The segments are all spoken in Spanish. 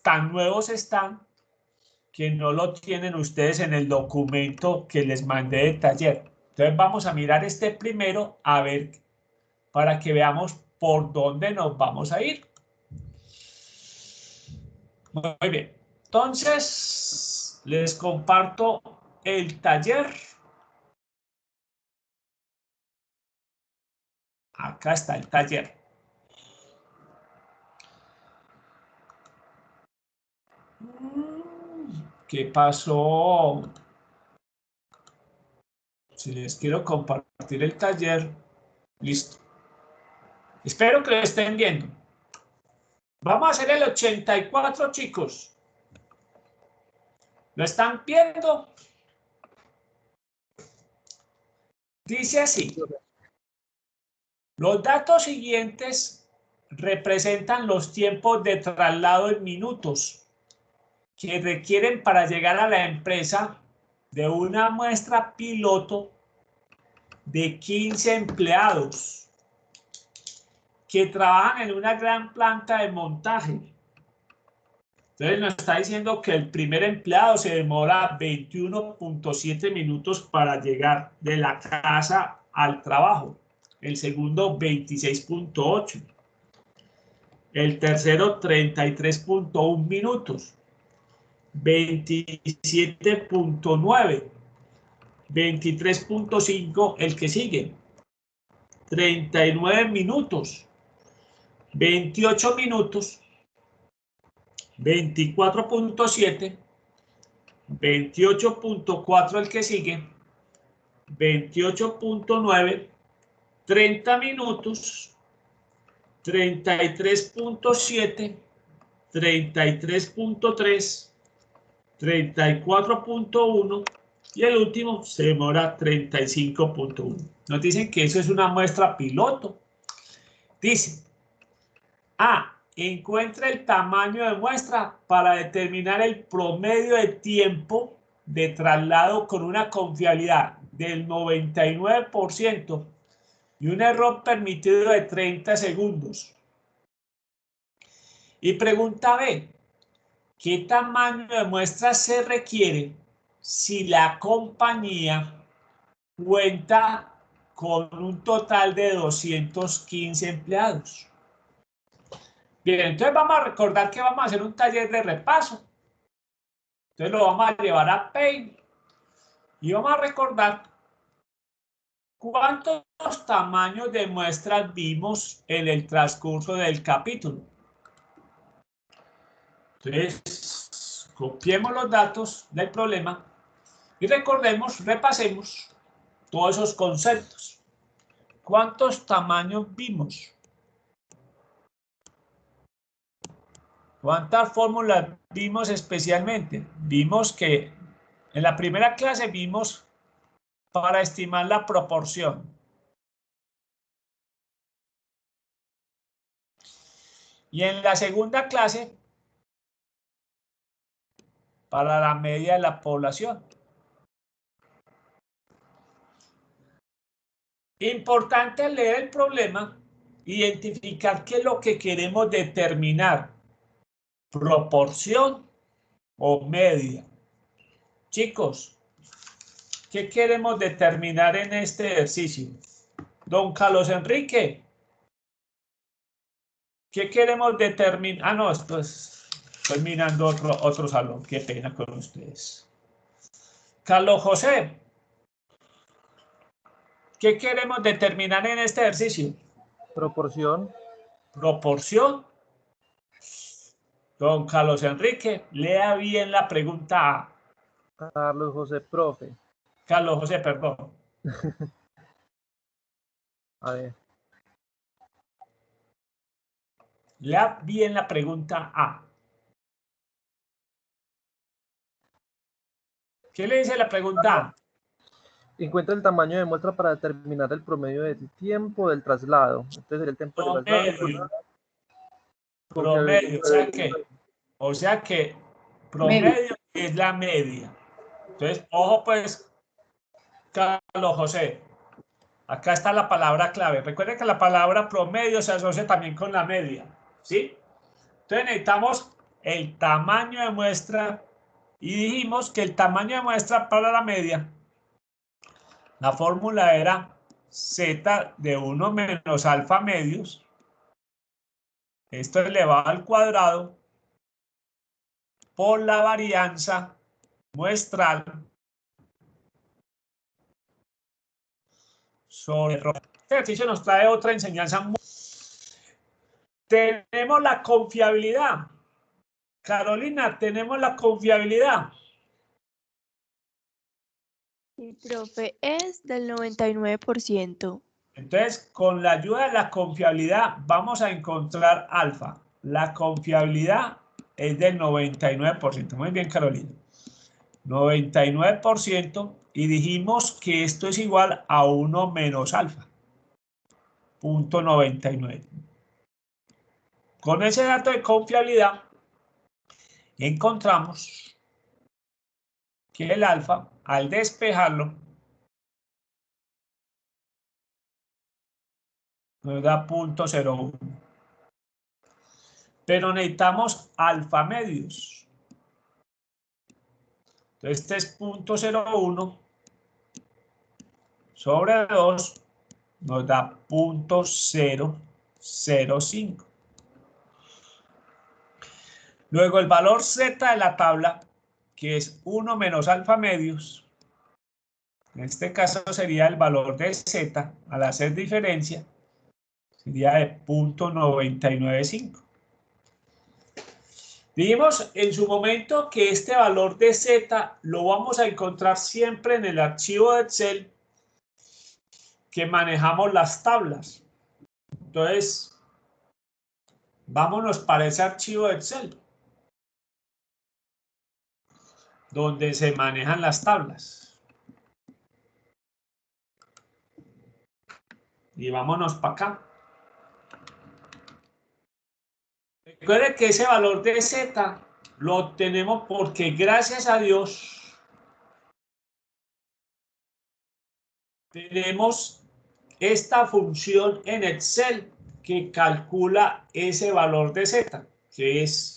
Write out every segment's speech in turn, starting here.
tan nuevos están que no lo tienen ustedes en el documento que les mandé de taller. Entonces vamos a mirar este primero, a ver, para que veamos por dónde nos vamos a ir. Muy bien. Entonces, les comparto el taller. Acá está el taller. ¿Qué pasó? Si les quiero compartir el taller, listo. Espero que lo estén viendo. Vamos a hacer el 84, chicos. ¿Lo están viendo? Dice así. Los datos siguientes representan los tiempos de traslado en minutos que requieren para llegar a la empresa de una muestra piloto de 15 empleados que trabajan en una gran planta de montaje. Entonces nos está diciendo que el primer empleado se demora 21.7 minutos para llegar de la casa al trabajo. El segundo 26.8. El tercero 33.1 minutos. 27.9. 23.5 el que sigue. 39 minutos. 28 minutos. 24.7. 28.4 el que sigue. 28.9. 30 minutos. 33.7. 33.3. 34.1 y el último se demora 35.1. Nos dicen que eso es una muestra piloto. Dice, encuentra el tamaño de muestra para determinar el promedio de tiempo de traslado con una confiabilidad del 99% y un error permitido de 30 segundos. Y pregunta B, ¿qué tamaño de muestra se requiere si la compañía cuenta con un total de 215 empleados? Bien, entonces vamos a recordar que vamos a hacer un taller de repaso. Entonces lo vamos a llevar a Paint y vamos a recordar cuántos tamaños de muestras vimos en el transcurso del capítulo. Entonces, copiemos los datos del problema y recordemos, repasemos todos esos conceptos. ¿Cuántos tamaños vimos? ¿Cuántas fórmulas vimos especialmente? Vimos que en la primera clase vimos para estimar la proporción. Y en la segunda clase, para la media de la población. Importante leer el problema, identificar qué es lo que queremos determinar. Proporción o media. Chicos, ¿qué queremos determinar en este ejercicio? Don Carlos Enrique, ¿qué queremos determinar? No, esto es, estoy mirando otro salón. Qué pena con ustedes. Carlos José, ¿qué queremos determinar en este ejercicio? Proporción. Proporción. Don Carlos Enrique, lea bien la pregunta A. Carlos José, profe. Carlos José, perdón. A ver. Lea bien la pregunta A. ¿Qué le dice la pregunta A? Encuentra el tamaño de muestra para determinar el promedio de tiempo del traslado. Entonces sería el tiempo del traslado. Promedio, o sea que promedio es la media. Entonces, ojo pues, Carlos José, acá está la palabra clave. Recuerden que la palabra promedio se asocia también con la media, ¿sí? Entonces necesitamos el tamaño de muestra y dijimos que el tamaño de muestra para la media, la fórmula era z de 1 menos alfa medios, esto elevado al cuadrado, por la varianza muestral sobre el ROE. Este ejercicio nos trae otra enseñanza. Tenemos la confiabilidad. Carolina, tenemos la confiabilidad. Sí, profe, es del 99%. Entonces, con la ayuda de la confiabilidad vamos a encontrar alfa. La confiabilidad es del 99%. Muy bien, Carolina. 99%. Y dijimos que esto es igual a 1 menos alfa. 0.99. Con ese dato de confiabilidad encontramos que el alfa, al despejarlo, nos da 0.01. Pero necesitamos alfa medios. Entonces este es 0.01 sobre 2 nos da 0.005. Luego el valor z de la tabla, que es 1 menos alfa medios, en este caso sería el valor de z al hacer diferencia, sería de 0.995. Dijimos en su momento que este valor de z lo vamos a encontrar siempre en el archivo de Excel que manejamos las tablas. Entonces, vámonos para ese archivo de Excel donde se manejan las tablas. Y vámonos para acá. Recuerden que ese valor de z lo obtenemos porque gracias a Dios tenemos esta función en Excel que calcula ese valor de z, que es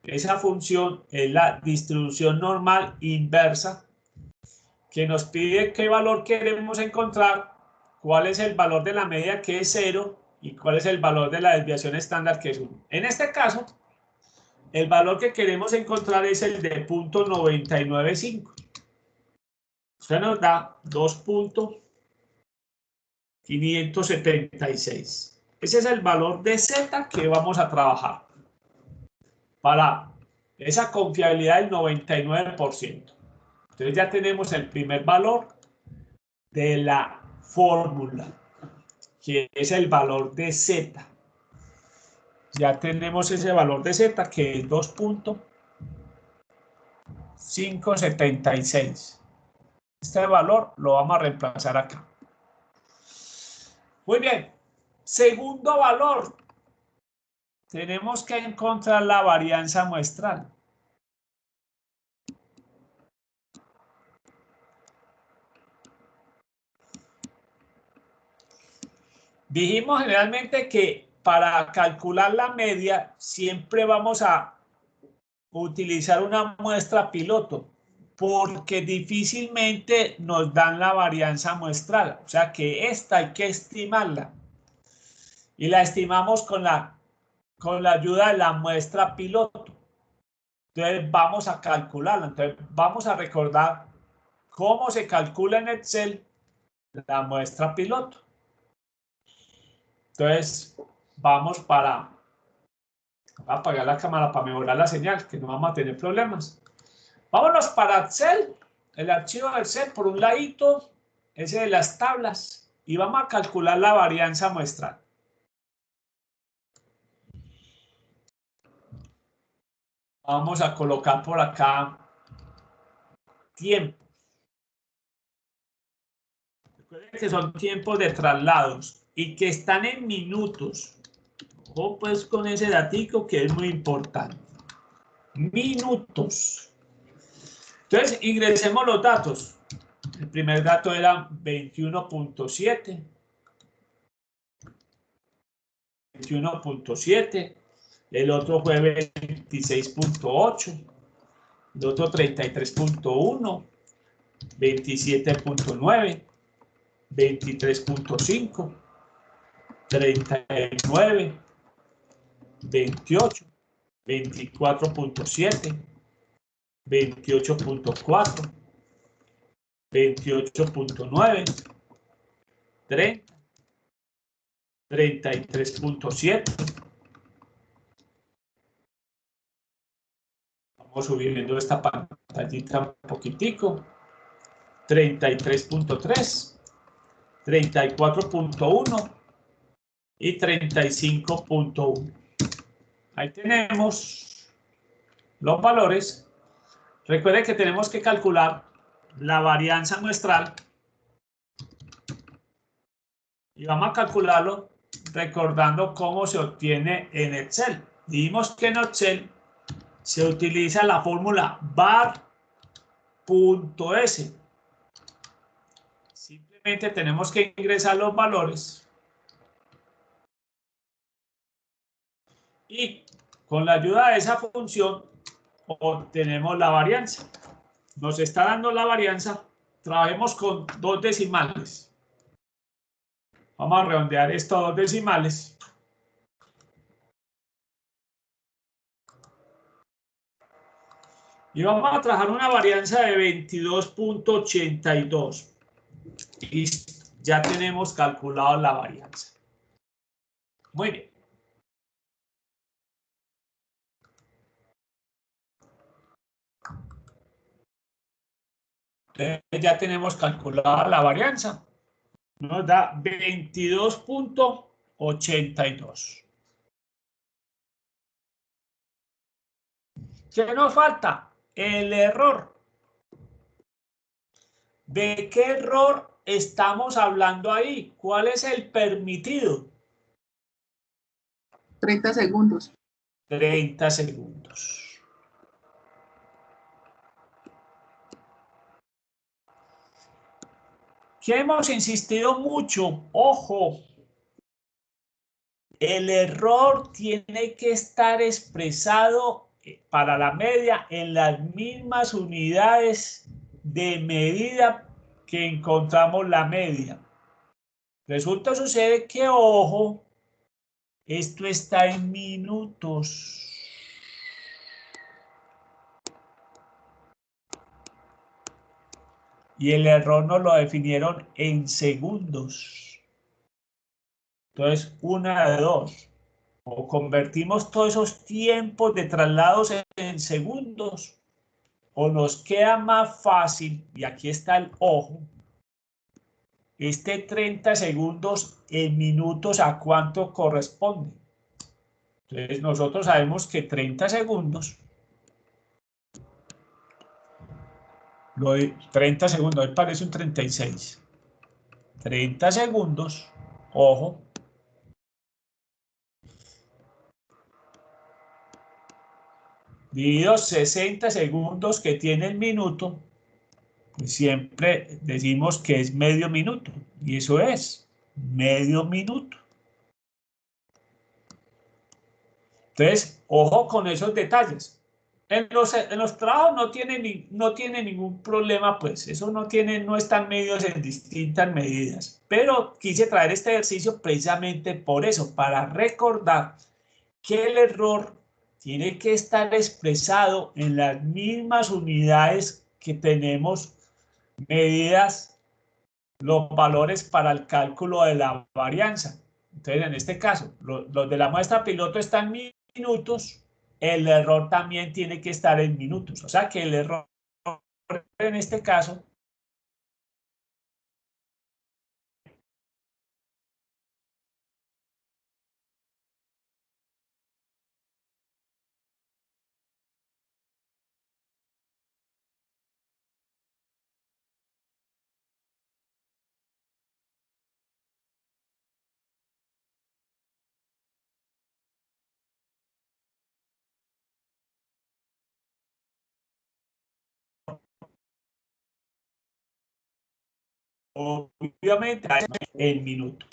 esa función, es la distribución normal inversa, que nos pide qué valor queremos encontrar, cuál es el valor de la media, que es 0, y cuál es el valor de la desviación estándar, que es 1. En este caso, el valor que queremos encontrar es el de 0.995. Esto nos da 2.576. Ese es el valor de z que vamos a trabajar para esa confiabilidad del 99%. Entonces ya tenemos el primer valor de la fórmula, que es el valor de z. Ya tenemos ese valor de z, que es 2.576. Este valor lo vamos a reemplazar acá. Muy bien. Segundo valor. Tenemos que encontrar la varianza muestral. Dijimos generalmente que para calcular la media siempre vamos a utilizar una muestra piloto, porque difícilmente nos dan la varianza muestral. O sea que esta hay que estimarla. Y la estimamos con la ayuda de la muestra piloto. Entonces vamos a calcularla. Entonces vamos a recordar cómo se calcula en Excel la muestra piloto. Entonces vamos para... Voy a apagar la cámara para mejorar la señal, que no vamos a tener problemas. Vámonos para Excel, el archivo de Excel, por un ladito, ese de las tablas, y vamos a calcular la varianza muestral. Vamos a colocar por acá tiempo. Recuerden que son tiempos de traslados y que están en minutos. Ojo pues con ese datico que es muy importante. Minutos. Entonces ingresemos los datos. El primer dato era 21.7. 21.7. el otro fue 26.8, el otro 33.1, 27.9, 23.5, 39, 28, 24.7, 28.4, 28.9, 30, 33.7. Vamos subiendo esta pantallita un poquitico. 33.3, 34.1 y 35.1. Ahí tenemos los valores. Recuerden que tenemos que calcular la varianza muestral y vamos a calcularlo recordando cómo se obtiene en Excel. Dijimos que en Excel se utiliza la fórmula var.s. Simplemente tenemos que ingresar los valores y con la ayuda de esa función obtenemos la varianza. Nos está dando la varianza. Trabajemos con 2 decimales. Vamos a redondear esto a 2 decimales. Y vamos a trabajar una varianza de 22.82. Y ya tenemos calculado la varianza. Muy bien. Entonces ya tenemos calculada la varianza. Nos da 22.82. ¿Qué nos falta? El error. ¿De qué error estamos hablando ahí? ¿Cuál es el permitido? 30 segundos. 30 segundos. Que hemos insistido mucho, ojo, el error tiene que estar expresado para la media en las mismas unidades de medida que encontramos la media. Resulta sucede que, ojo, esto está en minutos. Y el error nos lo definieron en segundos. Entonces, una de dos. O convertimos todos esos tiempos de traslados en segundos, o nos queda más fácil, y aquí está el ojo, este 30 segundos en minutos, ¿a cuánto corresponde? Entonces, nosotros sabemos que 30 segundos, 30 segundos, me parece un 36. 30 segundos, ojo, dividido 60 segundos que tiene el minuto, pues siempre decimos que es medio minuto, y eso es medio minuto. Entonces, ojo con esos detalles. En los trabajos no tiene ningún problema, pues eso no están medidos en distintas medidas. Pero quise traer este ejercicio precisamente por eso, para recordar que el error tiene que estar expresado en las mismas unidades que tenemos medidas los valores para el cálculo de la varianza. Entonces, en este caso, los de la muestra piloto están en minutos, el error también tiene que estar en minutos. O sea que el error en este caso obviamente en minutos.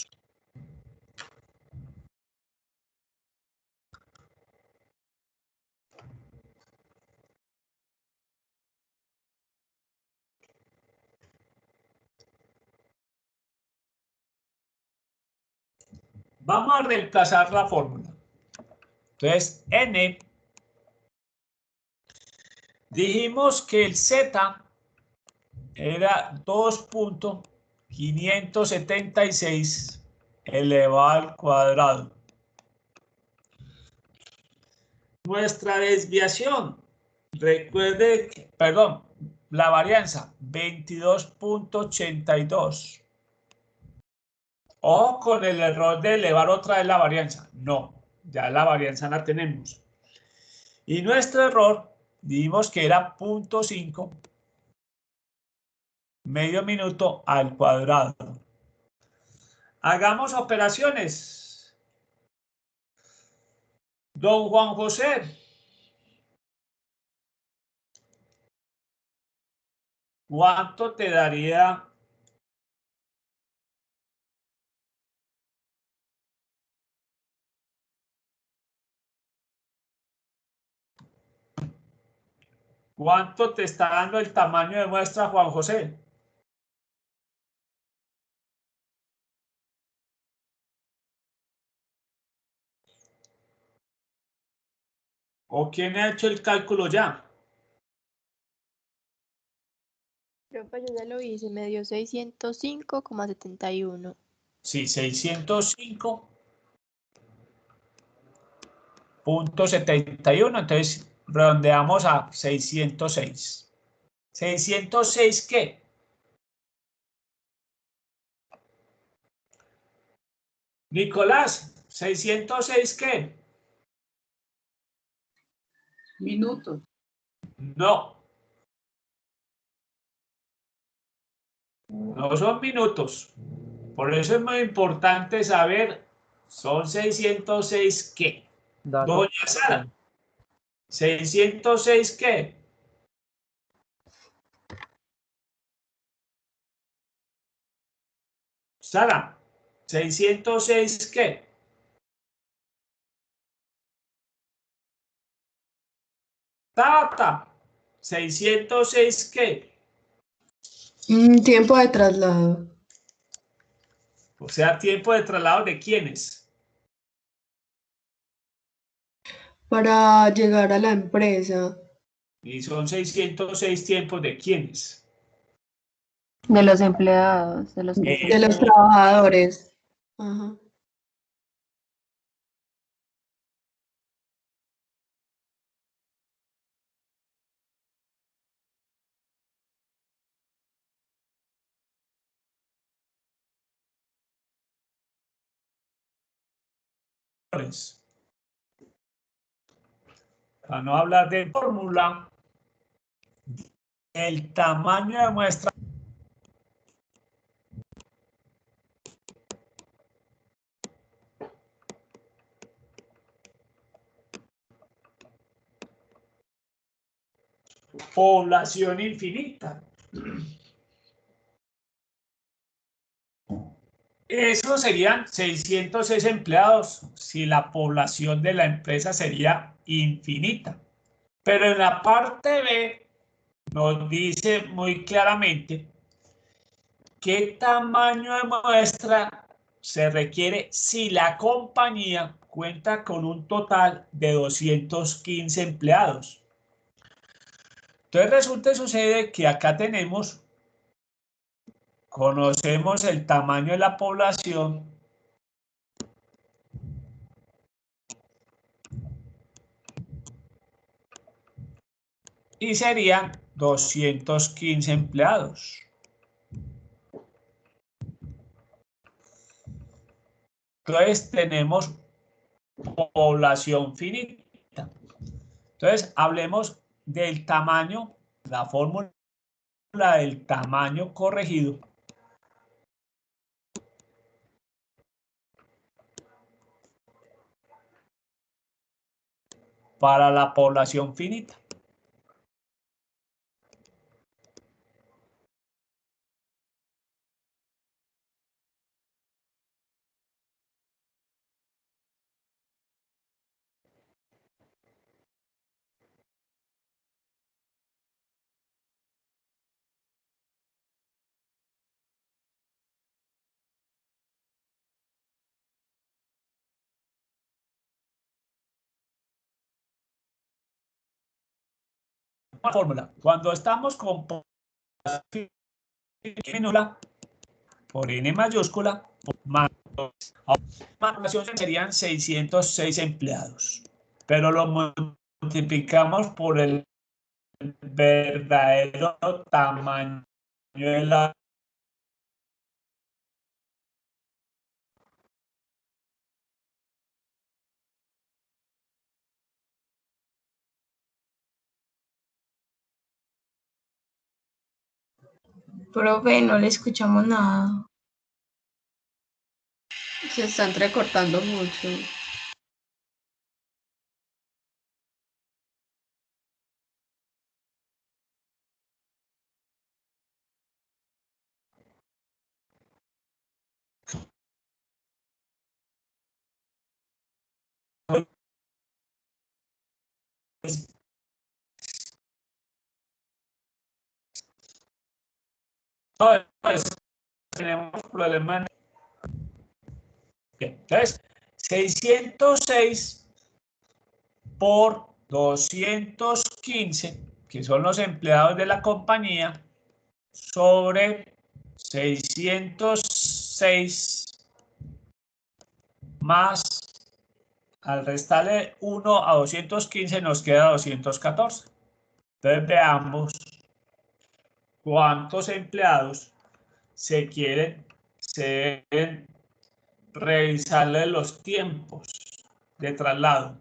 Vamos a reemplazar la fórmula. Entonces, n, dijimos que el z era 2.576 elevado al cuadrado. Nuestra desviación, recuerde, perdón, la varianza, 22.82. Ojo con el error de elevar otra vez la varianza. No, ya la varianza la tenemos. Y nuestro error, dijimos que era 0.5 medio minuto al cuadrado. Hagamos operaciones. Don Juan José. ¿Cuánto te daría? ¿Cuánto te está dando el tamaño de muestra, Juan José? ¿O quién ha hecho el cálculo ya? Profe, yo ya lo hice, me dio 605,71. Sí, 605.71. Entonces redondeamos a 606. ¿606 qué? Nicolás, ¿606 qué? Minutos. No, no son minutos. Por eso es muy importante saber, son 606 qué. Dato. Doña Sara, 606 qué. Sara, 606 qué. Tata, 606 qué. Tiempo de traslado. O sea, tiempo de traslado de quiénes. Para llegar a la empresa. Y son 606 tiempos de quiénes. De los empleados, de los que De los están. trabajadores. Ajá. Para no hablar de fórmula, el tamaño de muestra población infinita. Eso serían 606 empleados si la población de la empresa sería infinita. Pero en la parte B nos dice muy claramente qué tamaño de muestra se requiere si la compañía cuenta con un total de 215 empleados. Entonces resulta y sucede que acá conocemos el tamaño de la población y serían 215 empleados. Entonces tenemos población finita. Entonces hablemos del tamaño, la fórmula del tamaño corregido para la población finita. la fórmula. Cuando estamos con minúscula por n mayúscula más serían 606 empleados, pero lo multiplicamos por el verdadero tamaño de la Profe, no le escuchamos nada. Se está entrecortando mucho. pues, tenemos problemas. Bien, entonces 606 por 215, que son los empleados de la compañía, sobre 606 más, al restarle 1 a 215 nos queda 214. Entonces veamos cuántos empleados se deben revisarle los tiempos de traslado.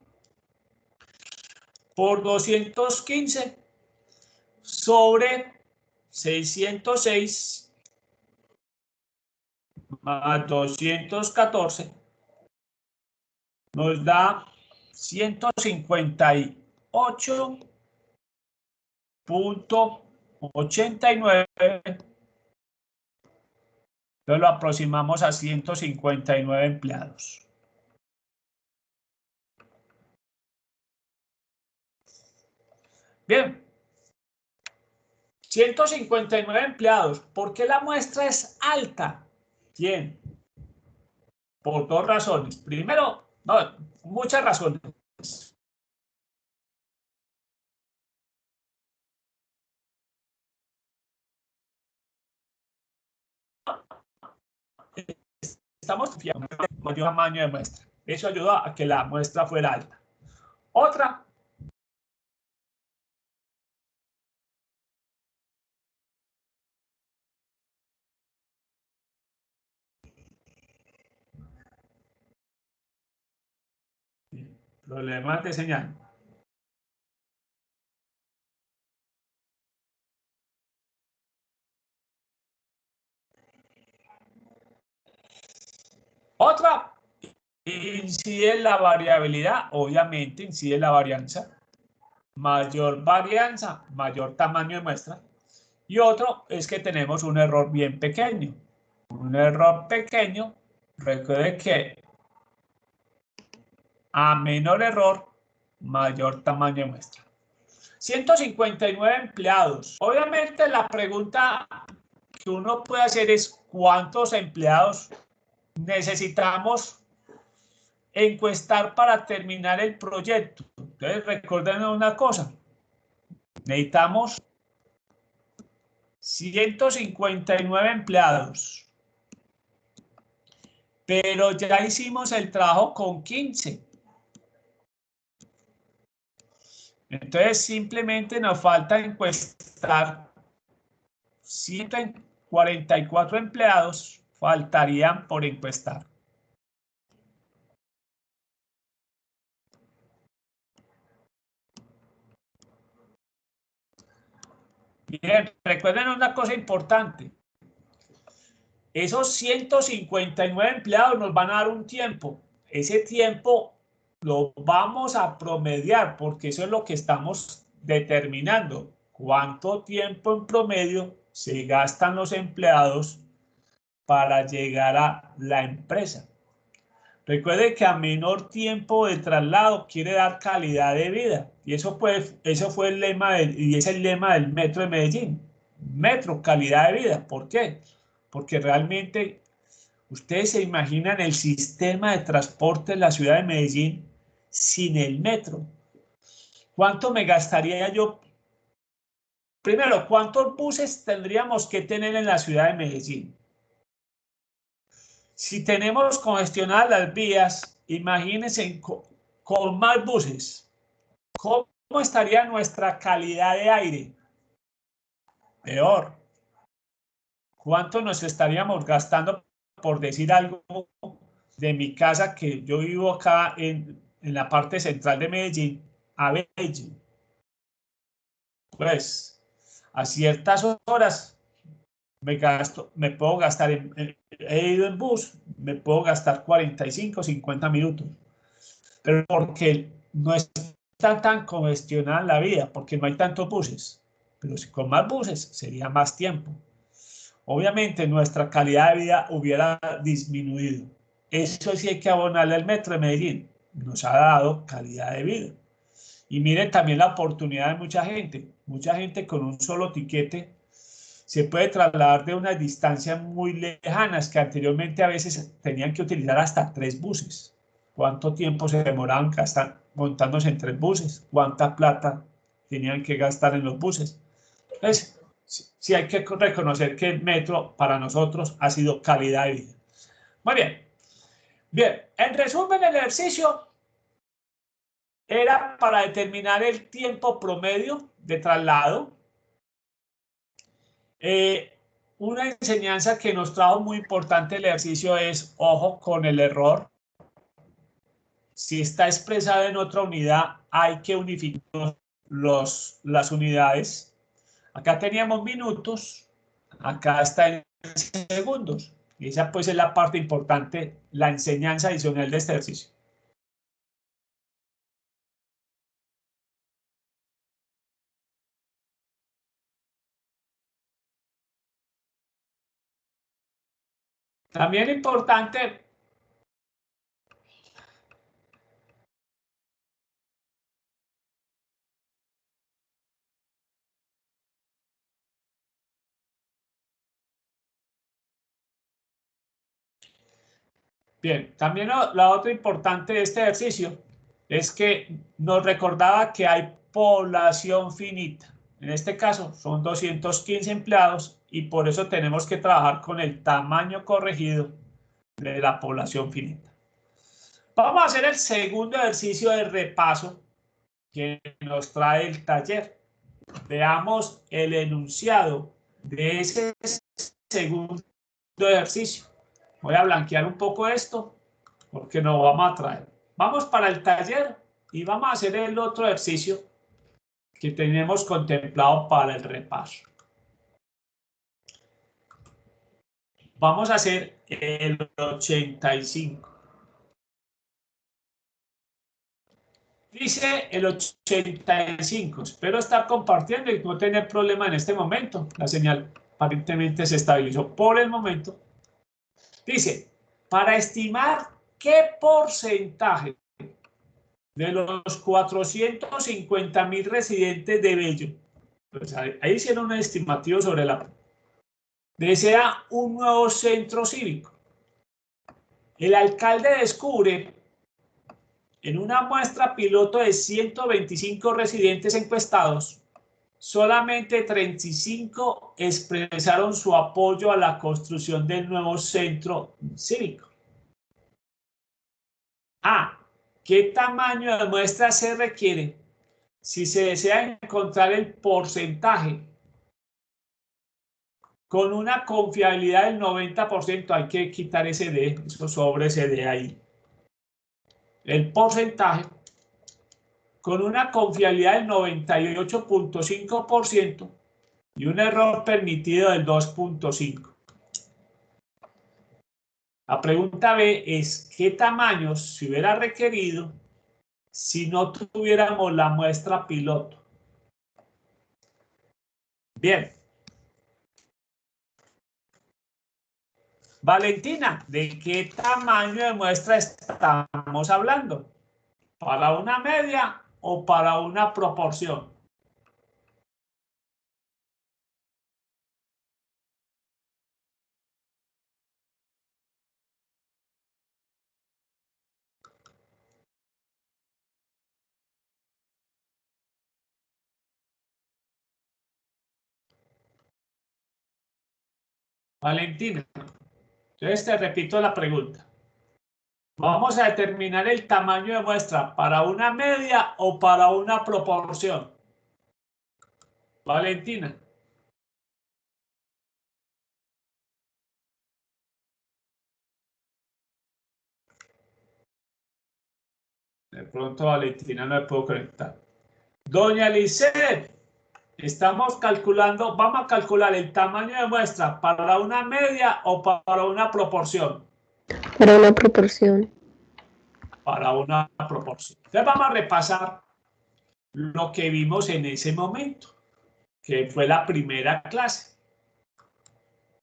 Por 215 sobre 606 más 214 nos da 158.89. Entonces lo aproximamos a 159 empleados. Bien, 159 empleados. ¿Por qué la muestra es alta? Bien, por dos razones. Primero, no, muchas razones. Estamos confiando en mayor tamaño de muestra. Eso ayuda a que la muestra fuera alta. Otra. Problemas de señal. Otra, incide la variabilidad, obviamente incide la varianza. Mayor varianza, mayor tamaño de muestra. Y otro es que tenemos un error bien pequeño. Un error pequeño, recuerde que a menor error, mayor tamaño de muestra. 159 empleados. Obviamente la pregunta que uno puede hacer es ¿cuántos empleados necesitamos encuestar para terminar el proyecto? Entonces recuerden una cosa. Necesitamos 159 empleados. Pero ya hicimos el trabajo con 15. Entonces simplemente nos falta encuestar 144 empleados, faltarían por encuestar. Bien, recuerden una cosa importante. Esos 159 empleados nos van a dar un tiempo. Ese tiempo lo vamos a promediar porque eso es lo que estamos determinando. ¿Cuánto tiempo en promedio se gastan los empleados para llegar a la empresa? Recuerde que a menor tiempo de traslado quiere dar calidad de vida. Y eso fue el lema y es el lema del Metro de Medellín. Metro, calidad de vida. ¿Por qué? Porque realmente ustedes se imaginan el sistema de transporte en la ciudad de Medellín sin el metro. ¿Cuánto me gastaría yo Primero, ¿cuántos buses tendríamos que tener en la ciudad de Medellín? Si tenemos congestionadas las vías, imagínense con más buses, ¿cómo estaría nuestra calidad de aire? Peor. ¿Cuánto nos estaríamos gastando, por decir algo, de mi casa, que yo vivo acá en la parte central de Medellín, a Bello? Pues a ciertas horas me puedo gastar, he ido en bus, me puedo gastar 45, 50 minutos, pero porque no está tan congestionada la vía, porque no hay tantos buses, pero si con más buses sería más tiempo. Obviamente nuestra calidad de vida hubiera disminuido. Eso sí hay que abonarle al Metro de Medellín. Nos ha dado calidad de vida. Y miren también la oportunidad de mucha gente. Mucha gente con un solo tiquete se puede trasladar de unas distancias muy lejanas que anteriormente a veces tenían que utilizar hasta 3 buses. ¿Cuánto tiempo se demoraban montándose en 3 buses? ¿Cuánta plata tenían que gastar en los buses? Entonces, sí hay que reconocer que el metro para nosotros ha sido calidad de vida. Muy bien. Bien, en resumen, el ejercicio era para determinar el tiempo promedio de traslado. Una enseñanza que nos trajo muy importante el ejercicio es, ojo con el error. Si está expresado en otra unidad, hay que unificar las unidades. Acá teníamos minutos, acá está en segundos. Y esa pues es la parte importante, la enseñanza adicional de este ejercicio. También importante, bien, también la otra importante de este ejercicio es que nos recordaba que hay población finita. En este caso son 215 empleados y por eso tenemos que trabajar con el tamaño corregido de la población finita. Vamos a hacer el segundo ejercicio de repaso que nos trae el taller. Veamos el enunciado de ese segundo ejercicio. Voy a blanquear un poco esto porque nos vamos a traer. Vamos para el taller y vamos a hacer el otro ejercicio que tenemos contemplado para el repaso. Vamos a hacer el 85. Dice el 85. Espero estar compartiendo y no tener problema en este momento. La señal aparentemente se estabilizó por el momento. Dice, para estimar qué porcentaje de los 450.000 residentes de Bello, pues ahí hicieron un estimativo sobre desea un nuevo centro cívico. El alcalde descubre en una muestra piloto de 125 residentes encuestados, solamente 35 expresaron su apoyo a la construcción del nuevo centro cívico. A. ¿Qué tamaño de muestra se requiere si se desea encontrar el porcentaje? Con una confiabilidad del 90%, hay que quitar ese D, eso sobre ese D ahí. El porcentaje con una confiabilidad del 98.5% y un error permitido del 2.5%. La pregunta B es, ¿qué tamaño se hubiera requerido si no tuviéramos la muestra piloto? Bien. Valentina, ¿de qué tamaño de muestra estamos hablando? ¿Para una media o para una proporción? Valentina. Entonces te repito la pregunta. Vamos a determinar el tamaño de muestra para una media o para una proporción. Valentina. De pronto Valentina no me puedo conectar. Doña Lisset, estamos calculando, vamos a calcular el tamaño de muestra para una media o para una proporción. Para una proporción. Para una proporción. Entonces vamos a repasar lo que vimos en ese momento, que fue la primera clase.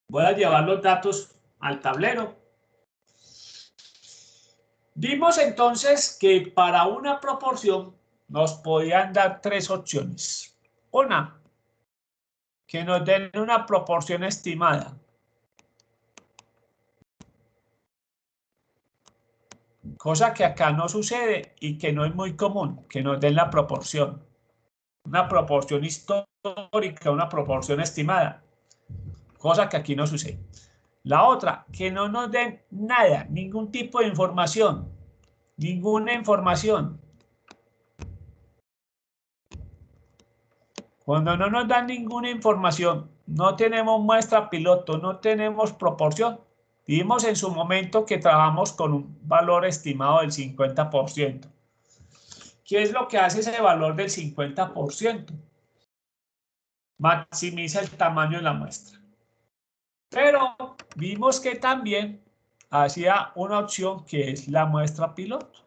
Voy a llevar los datos al tablero. Vimos entonces que para una proporción nos podían dar tres opciones. Una, que nos den una proporción estimada. Cosa que acá no sucede y que no es muy común, que nos den la proporción. Una proporción histórica, una proporción estimada. Cosa que aquí no sucede. La otra, que no nos den nada, ningún tipo de información. Ninguna información. Cuando no nos dan ninguna información, no tenemos muestra piloto, no tenemos proporción. Vimos en su momento que trabajamos con un valor estimado del 50%. ¿Qué es lo que hace ese valor del 50%? Maximiza el tamaño de la muestra. Pero vimos que también hacía una opción que es la muestra piloto.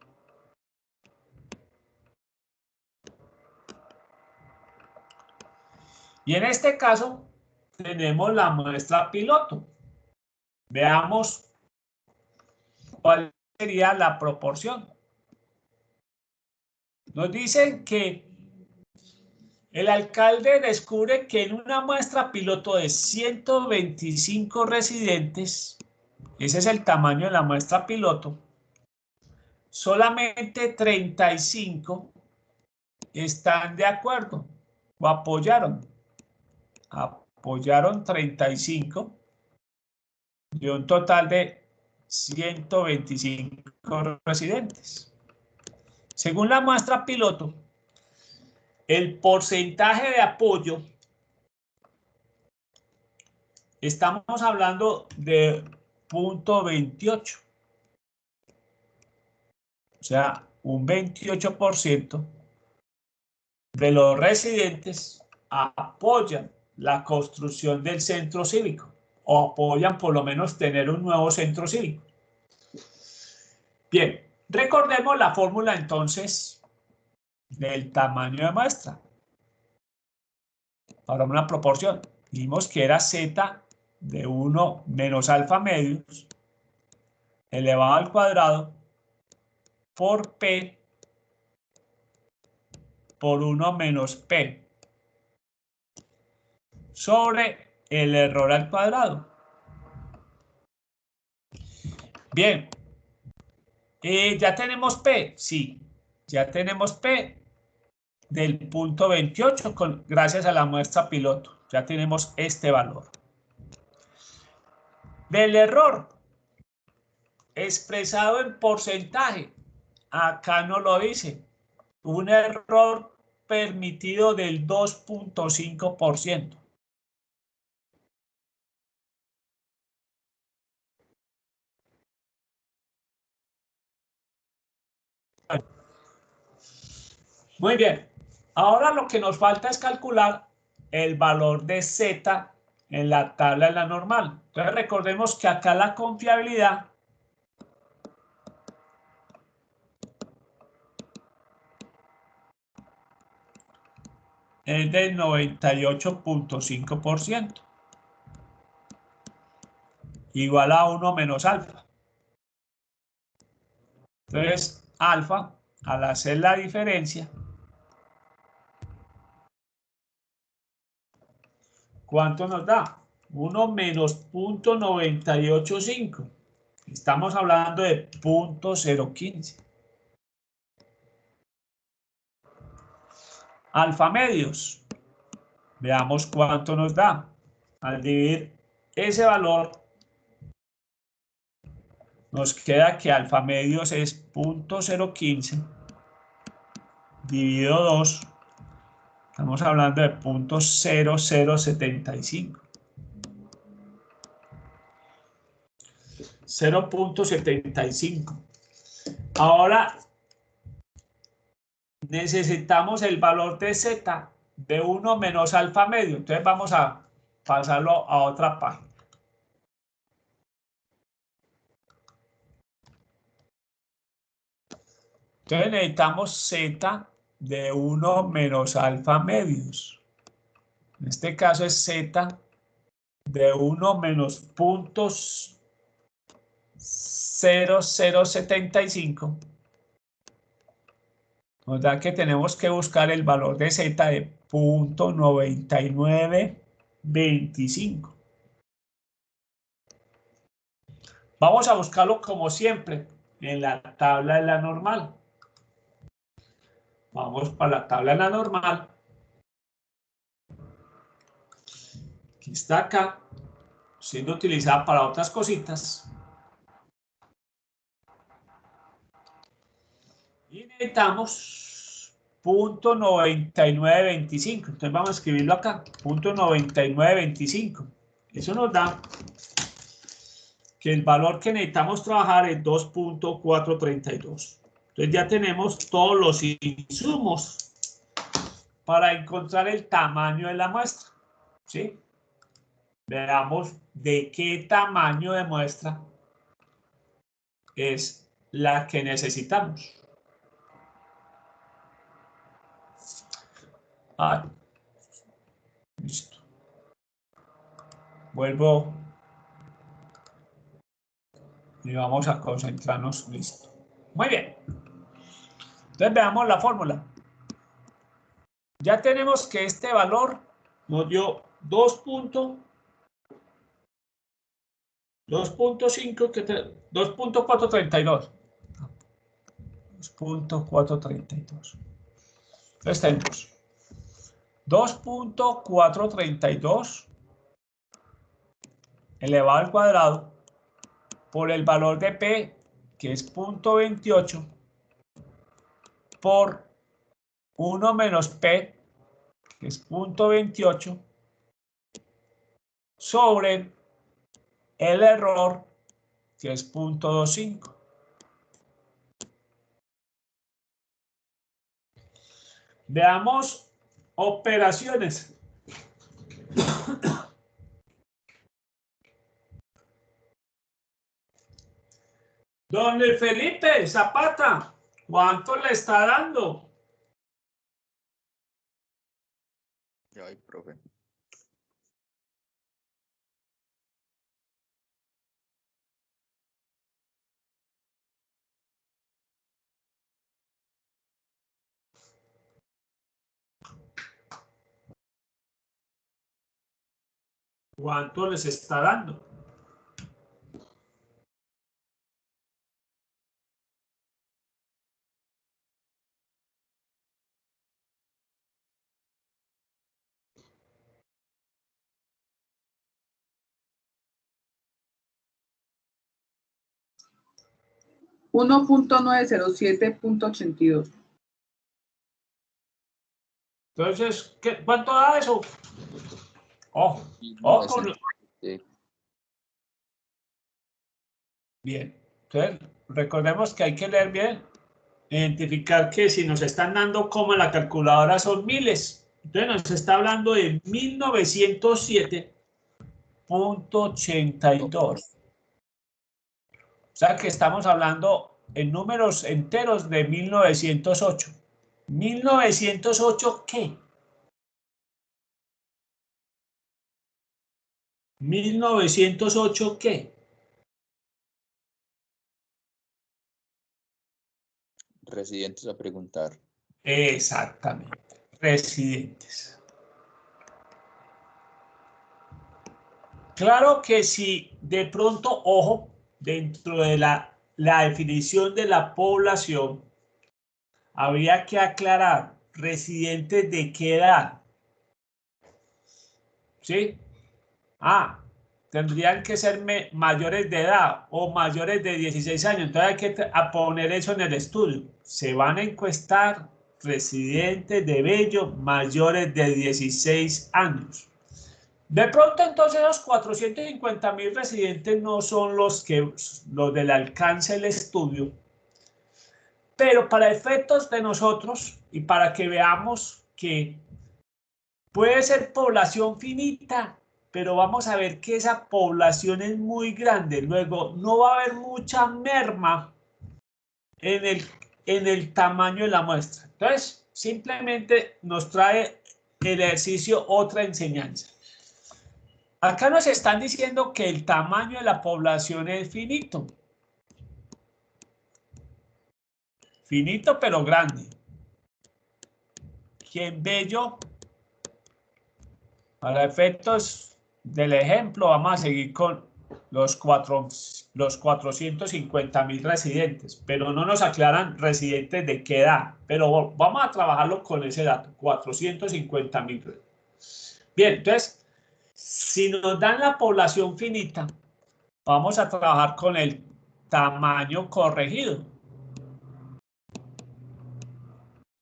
Y en este caso tenemos la muestra piloto. Veamos cuál sería la proporción. Nos dicen que el alcalde descubre que en una muestra piloto de 125 residentes, ese es el tamaño de la muestra piloto, solamente 35 están de acuerdo o apoyaron. Apoyaron 35 de un total de 125 residentes. Según la muestra piloto, el porcentaje de apoyo, estamos hablando de 0.28. O sea, un 28% de los residentes apoyan la construcción del centro cívico o apoyan por lo menos tener un nuevo centro cívico. Bien, recordemos la fórmula entonces del tamaño de muestra para una proporción. Vimos que era z de 1 menos alfa medios elevado al cuadrado por p por 1 menos p sobre el error al cuadrado. Bien, ¿ya tenemos p? Sí, ya tenemos p del 0.28 gracias a la muestra piloto. Ya tenemos este valor. Del error expresado en porcentaje, acá no lo dice. Un error permitido del 2.5%. Muy bien. Ahora lo que nos falta es calcular el valor de Z en la tabla de la normal. Entonces recordemos que acá la confiabilidad es del 98.5%. Igual a 1 menos alfa. Entonces, alfa, al hacer la diferencia, ¿cuánto nos da? 1 menos 0.985. Estamos hablando de 0.015. Alfa medios. Veamos cuánto nos da. Al dividir ese valor nos queda que alfa medios es 0.015 dividido 2. Estamos hablando de 0.0075. 0.75. Ahora necesitamos el valor de z de 1 menos alfa medio. Entonces vamos a pasarlo a otra página. Entonces necesitamos z de 1 menos alfa medios. En este caso es z de 1 menos 0.0075. Nos da que tenemos que buscar el valor de z de 0.9925. Vamos a buscarlo como siempre en la tabla de la normal. Vamos para la tabla de la normal. Que está acá, siendo utilizada para otras cositas. Y necesitamos 0.9925. Entonces vamos a escribirlo acá, 0.9925. Eso nos da que el valor que necesitamos trabajar es 2.432. Entonces ya tenemos todos los insumos para encontrar el tamaño de la muestra. ¿Sí? Veamos de qué tamaño de muestra es la que necesitamos. Listo. Vuelvo y vamos a concentrarnos. Listo. Muy bien. Entonces veamos la fórmula. Ya tenemos que este valor nos dio 2.5, 2.432. 2.432. Entonces tenemos 2.432 elevado al cuadrado por el valor de P, que es 0.28, por 1 menos P, que es 0.28, sobre el error, que es 0.25. Veamos operaciones. Don Luis Felipe Zapata, ¿cuánto le está dando? Ya hay, profe. ¿Cuánto les está dando? $1.907.82. Entonces, ¿cuánto da eso? Ojo, ojo. Bien. Entonces, recordemos que hay que leer bien. Identificar que si nos están dando como la calculadora son miles. Entonces nos está hablando de 1907.82. O sea que estamos hablando en números enteros de 1908. ¿1908 qué? 1908 qué? Residentes a preguntar. Exactamente, residentes. Claro que si de pronto, ojo, dentro de la definición de la población, habría que aclarar residentes de qué edad. ¿Sí? tendrían que ser mayores de edad o mayores de 16 años. Entonces hay que poner eso en el estudio. Se van a encuestar residentes de Bello mayores de 16 años. De pronto entonces los 450.000 residentes no son los del alcance del estudio, pero para efectos de nosotros y para que veamos que puede ser población finita, pero vamos a ver que esa población es muy grande. Luego no va a haber mucha merma en el tamaño de la muestra. Entonces, simplemente nos trae el ejercicio otra enseñanza. Acá nos están diciendo que el tamaño de la población es finito. Finito, pero grande. Que en Bello, para efectos del ejemplo, vamos a seguir con los 450.000 residentes, pero no nos aclaran residentes de qué edad, pero vamos a trabajarlo con ese dato, 450.000. Bien, entonces, si nos dan la población finita, vamos a trabajar con el tamaño corregido.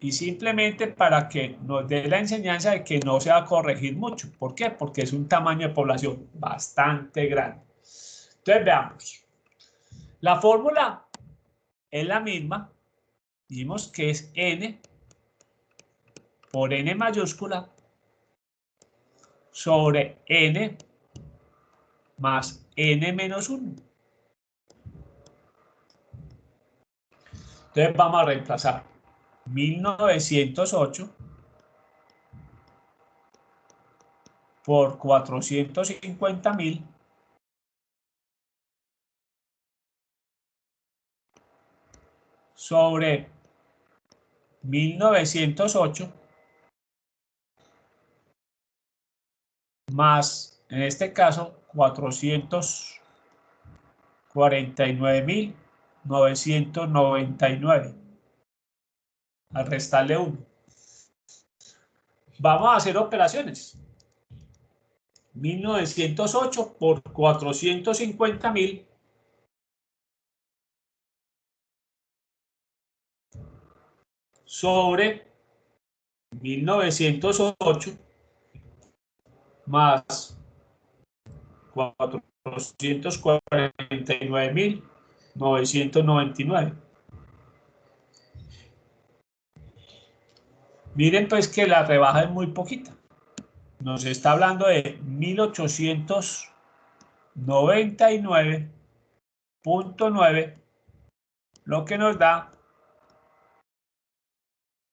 Y simplemente para que nos dé la enseñanza de que no se va a corregir mucho. ¿Por qué? Porque es un tamaño de población bastante grande. Entonces veamos. La fórmula es la misma. Dijimos que es n por n mayúscula sobre n más n menos 1. Entonces vamos a reemplazar 1908 por 450.000 sobre 1908 más, en este caso, 449.999 al restarle 1. Vamos a hacer operaciones. 1908 por 450.000 sobre 1908 más 449.999. Miren pues que la rebaja es muy poquita. Nos está hablando de 1899.9, lo que nos da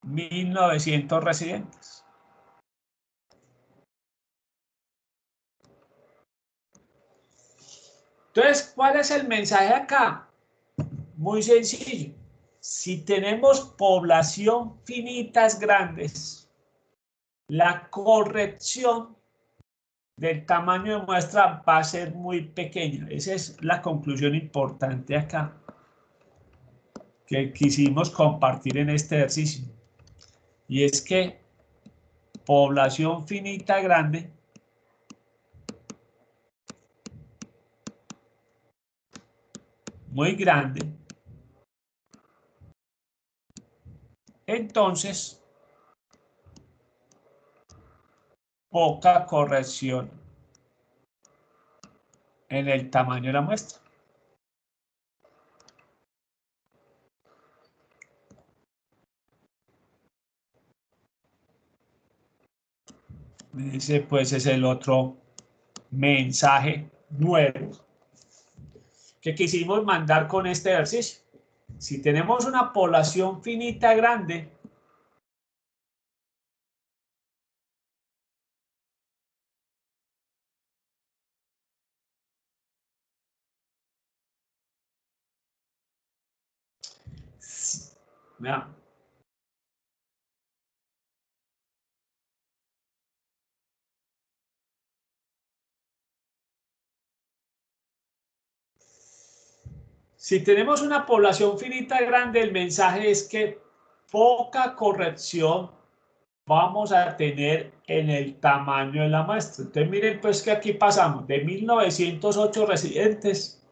1.900 residentes. Entonces, ¿cuál es el mensaje acá? Muy sencillo. Si tenemos población finitas grandes, la corrección del tamaño de muestra va a ser muy pequeña. Esa es la conclusión importante acá que quisimos compartir en este ejercicio. Y es que población finita grande muy grande, entonces poca corrección en el tamaño de la muestra. Ese pues es el otro mensaje nuevo que quisimos mandar con este ejercicio. Si tenemos una población finita grande, vean, si tenemos una población finita grande, el mensaje es que poca corrección vamos a tener en el tamaño de la muestra. Entonces miren pues que aquí pasamos de 1908 residentes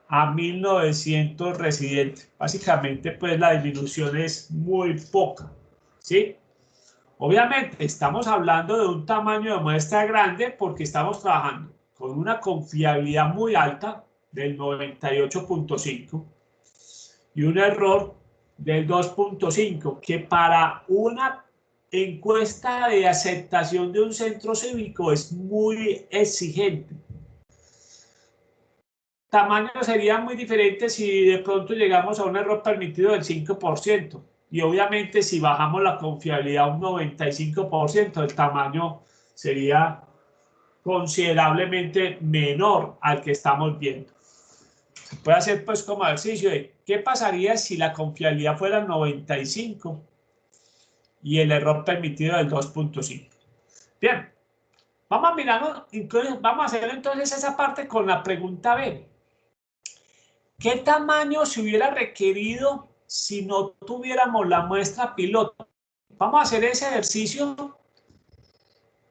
a 1900 residentes. Básicamente pues la disminución es muy poca, ¿sí? Obviamente estamos hablando de un tamaño de muestra grande porque estamos trabajando con una confiabilidad muy alta del 98.5 y un error del 2.5, que para una encuesta de aceptación de un centro cívico es muy exigente. Tamaño sería muy diferente si de pronto llegamos a un error permitido del 5%. Y obviamente si bajamos la confiabilidad a un 95%, el tamaño sería considerablemente menor al que estamos viendo. Se puede hacer pues como ejercicio de qué pasaría si la confiabilidad fuera 95 y el error permitido del 2.5. Bien, vamos a mirar, vamos a hacer entonces esa parte con la pregunta B. ¿Qué tamaño se hubiera requerido si no tuviéramos la muestra piloto? Vamos a hacer ese ejercicio,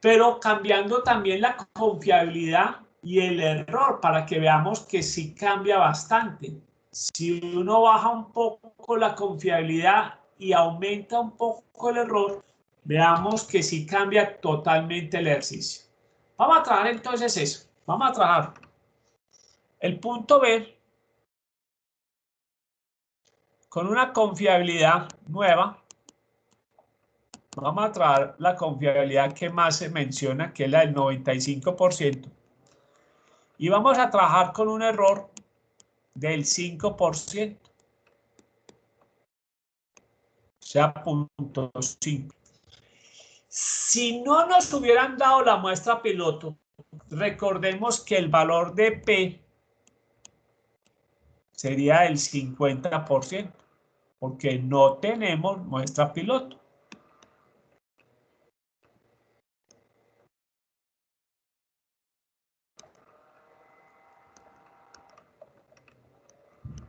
pero cambiando también la confiabilidad y el error para que veamos que sí cambia bastante. Si uno baja un poco la confiabilidad y aumenta un poco el error, veamos que sí cambia totalmente el ejercicio. Vamos a trabajar entonces eso. Vamos a trabajar el punto B con una confiabilidad nueva. Vamos a trabajar la confiabilidad que más se menciona, que es la del 95%. Y vamos a trabajar con un error del 5%. O sea, 0.5. Si no nos hubieran dado la muestra piloto, recordemos que el valor de P sería el 50%, porque no tenemos muestra piloto.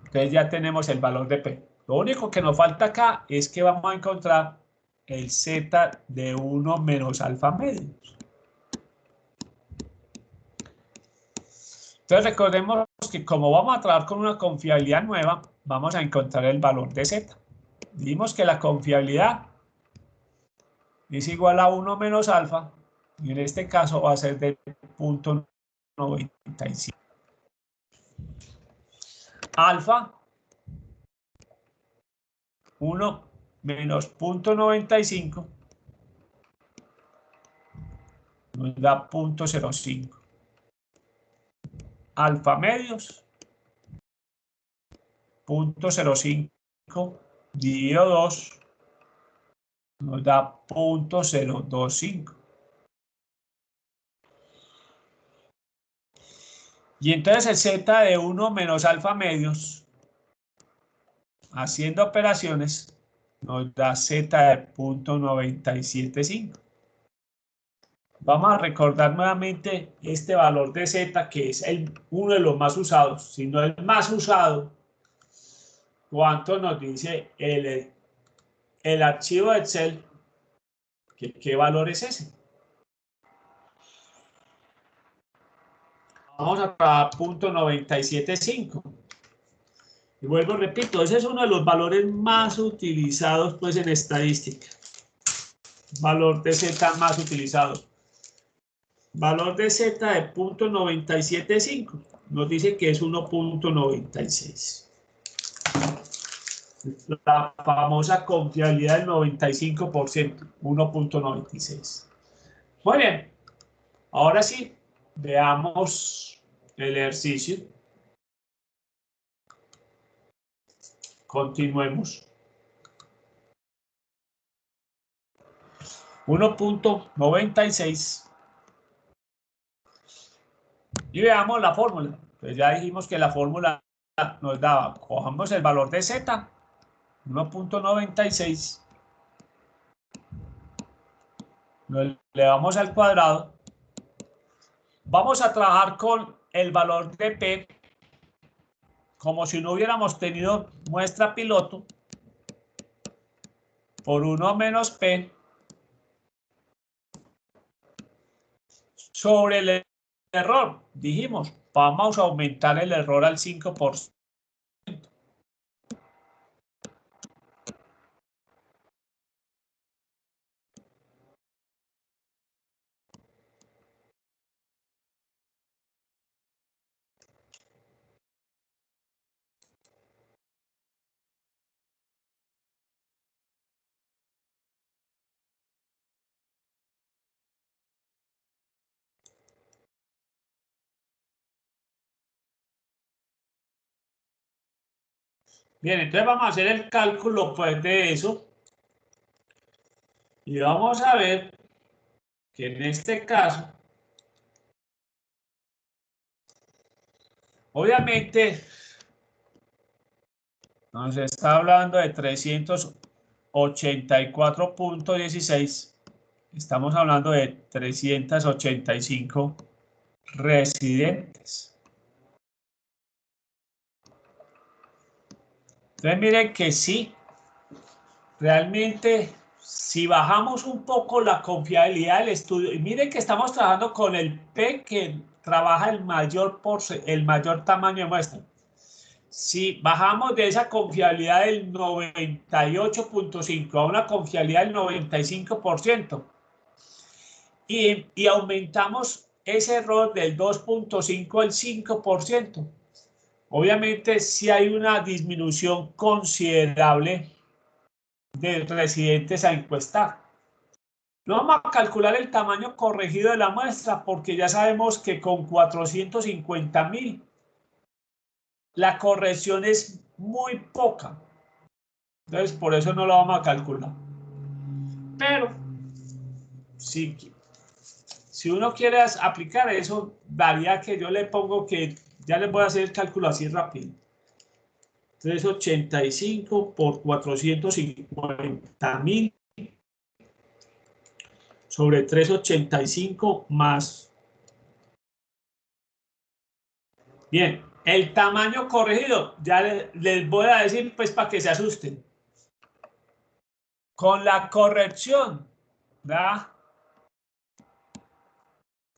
Entonces ya tenemos el valor de P. Lo único que nos falta acá es que vamos a encontrar el Z de 1 menos alfa medios. Entonces recordemos que como vamos a trabajar con una confiabilidad nueva, vamos a encontrar el valor de Z. Dijimos que la confiabilidad es igual a 1 menos alfa, y en este caso va a ser de 0.95. Alfa, 1 menos 0.95, nos da 0.05. Alfa medios, 0.05 dividido 2, nos da 0.025. Y entonces el Z de 1 menos alfa medios, haciendo operaciones, nos da Z de 0.975. Vamos a recordar nuevamente este valor de Z, que es uno de los más usados, si no el más usado. ¿Cuánto nos dice el archivo de Excel? ¿Qué valor es ese? Vamos a trabajar 0.975. Y vuelvo, repito, ese es uno de los valores más utilizados pues en estadística. Valor de Z más utilizado. Valor de Z de 0.975. Nos dice que es 1.96. La famosa confiabilidad del 95%, 1.96. Muy bien. Ahora sí, veamos el ejercicio. Continuemos. 1.96. Y veamos la fórmula. Pues ya dijimos que la fórmula nos daba, cojamos el valor de Z, 1.96, lo elevamos al cuadrado. Vamos a trabajar con el valor de P como si no hubiéramos tenido muestra piloto por 1 menos P Sobre el error, dijimos, vamos a aumentar el error al 5%. Bien, entonces vamos a hacer el cálculo pues de eso. Y vamos a ver que en este caso, obviamente, nos está hablando de 384.16. Estamos hablando de 385 residentes. Entonces miren que sí, realmente si bajamos un poco la confiabilidad del estudio, y miren que estamos trabajando con el P que trabaja el mayor tamaño de muestra. Si bajamos de esa confiabilidad del 98.5 a una confiabilidad del 95% y aumentamos ese error del 2.5 al 5%, obviamente sí hay una disminución considerable de residentes a encuestar. No vamos a calcular el tamaño corregido de la muestra porque ya sabemos que con 450.000 la corrección es muy poca. Entonces por eso no lo vamos a calcular. Pero si uno quiere aplicar eso, daría que yo le pongo que ya les voy a hacer el cálculo así rápido. 385 por 450.000 sobre 385 más. Bien, el tamaño corregido, ya les voy a decir pues para que se asusten. Con la corrección, da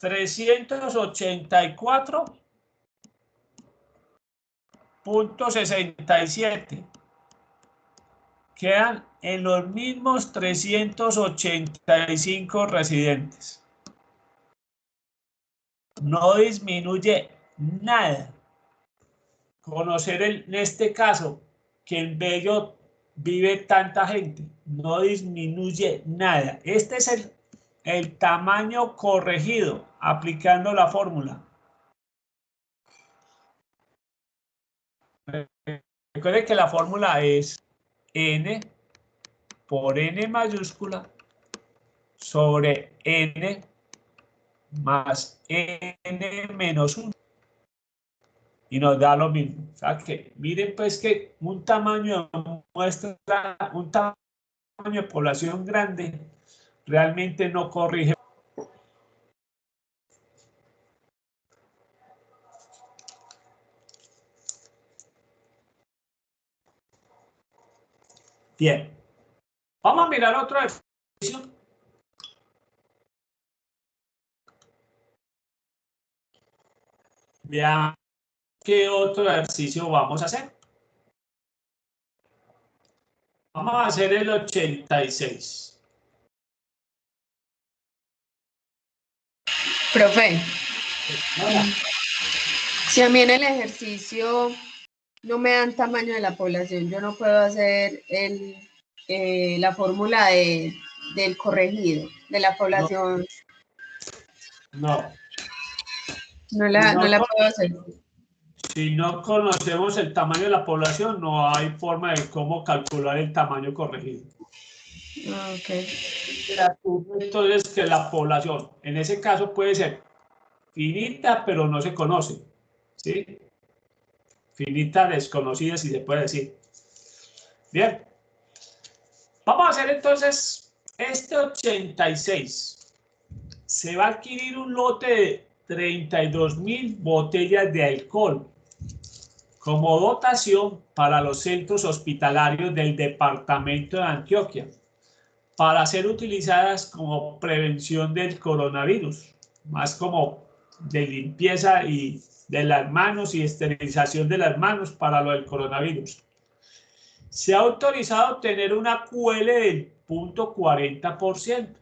384.67. Quedan en los mismos 385 residentes. No disminuye nada. Conocer en este caso que en Bello vive tanta gente, no disminuye nada. Este es el tamaño corregido aplicando la fórmula. Recuerden que la fórmula es n por n mayúscula sobre n más n menos 1. Y nos da lo mismo. O sea que miren pues que un tamaño de muestra, un tamaño de población grande realmente no corrige. Bien. Vamos a mirar otro ejercicio. Vean qué otro ejercicio vamos a hacer. Vamos a hacer el 86. Profe, Hola. si a mí en el ejercicio no me dan tamaño de la población, yo no puedo hacer la fórmula del corregido, de la población. No. No la puedo hacer. Si no conocemos el tamaño de la población, no hay forma de cómo calcular el tamaño corregido. Ok. Entonces, que la población, en ese caso, puede ser finita, pero no se conoce. ¿Sí? Finita, desconocida, si se puede decir. Bien. Vamos a hacer entonces este 86. Se va a adquirir un lote de 32.000 botellas de alcohol como dotación para los centros hospitalarios del departamento de Antioquia para ser utilizadas como prevención del coronavirus. más como de limpieza y de las manos y esterilización de las manos para lo del coronavirus. Se ha autorizado obtener una QL del 0.40%.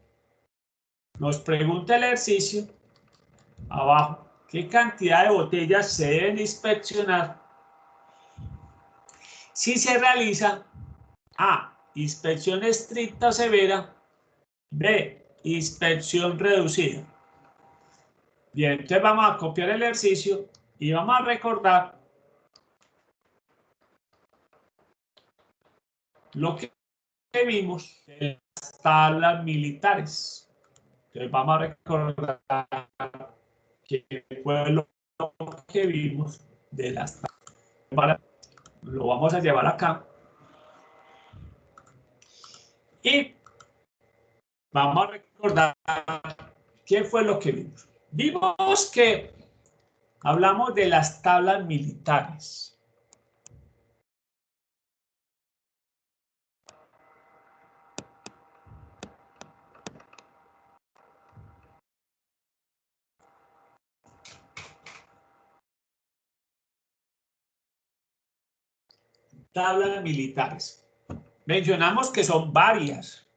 Nos pregunta el ejercicio abajo, ¿qué cantidad de botellas se deben inspeccionar si se realiza A, inspección estricta o severa, B, inspección reducida? Bien, entonces vamos a copiar el ejercicio y vamos a recordar lo que vimos en las tablas militares. Entonces vamos a recordar que fue lo que vimos de las tablas. Lo vamos a llevar acá. Y vamos a recordar qué fue lo que vimos. Vimos que hablamos de las tablas militares. Tablas militares. Mencionamos que son varias,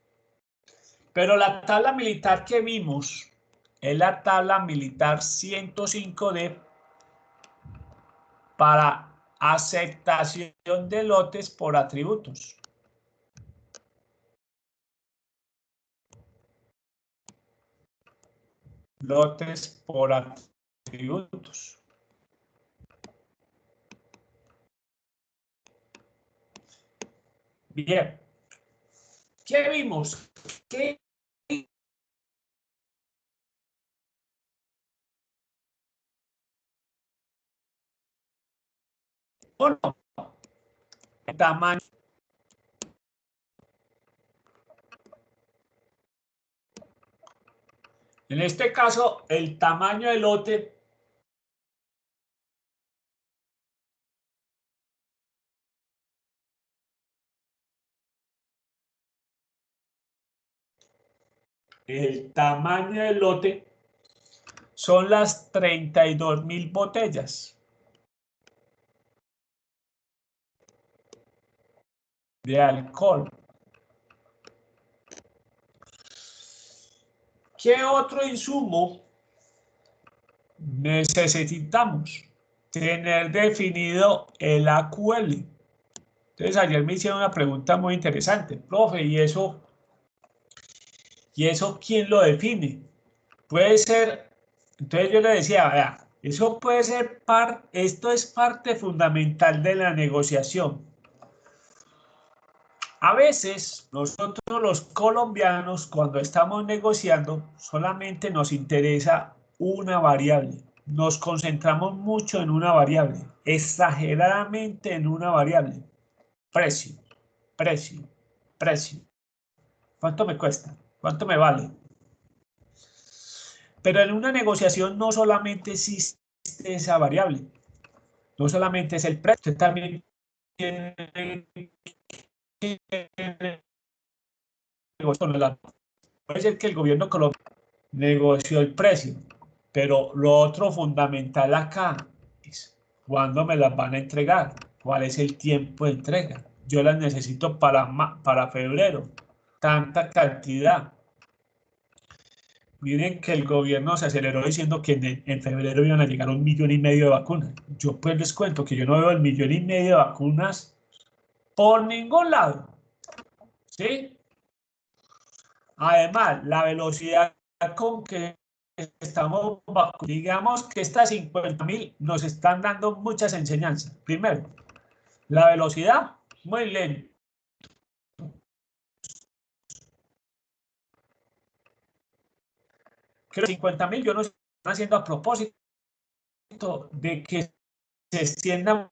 pero la tabla militar que vimos es la tabla militar 105D para aceptación de lotes por atributos. Lotes por atributos. Bien. ¿Qué vimos? ¿Qué? Bueno, el tamaño. En este caso, el tamaño del lote son las 32.000 botellas de alcohol. ¿Qué otro insumo necesitamos? Tener definido el AQL. Entonces ayer me hicieron una pregunta muy interesante, profe, ¿y eso quién lo define? Puede ser, entonces yo le decía, vea, eso puede ser esto es parte fundamental de la negociación. A veces nosotros los colombianos cuando estamos negociando solamente nos interesa una variable. Nos concentramos mucho en una variable, exageradamente en una variable. Precio, precio, precio. ¿Cuánto me cuesta? ¿Cuánto me vale? Pero en una negociación no solamente existe esa variable, no solamente es el precio, usted también tiene que negociar. Puede ser que el gobierno colombiano negoció el precio, pero lo otro fundamental acá es cuándo me las van a entregar, cuál es el tiempo de entrega. Yo las necesito para febrero, tanta cantidad. Miren que el gobierno se aceleró diciendo que en febrero iban a llegar 1,5 millones de vacunas. Yo pues les cuento que yo no veo el 1,5 millones de vacunas por ningún lado. ¿Sí? Además, la velocidad con que estamos vacunando, digamos que estas 50.000 nos están dando muchas enseñanzas. Primero, la velocidad muy lenta. Creo que 50.000 yo no estoy haciendo a propósito de que se extienda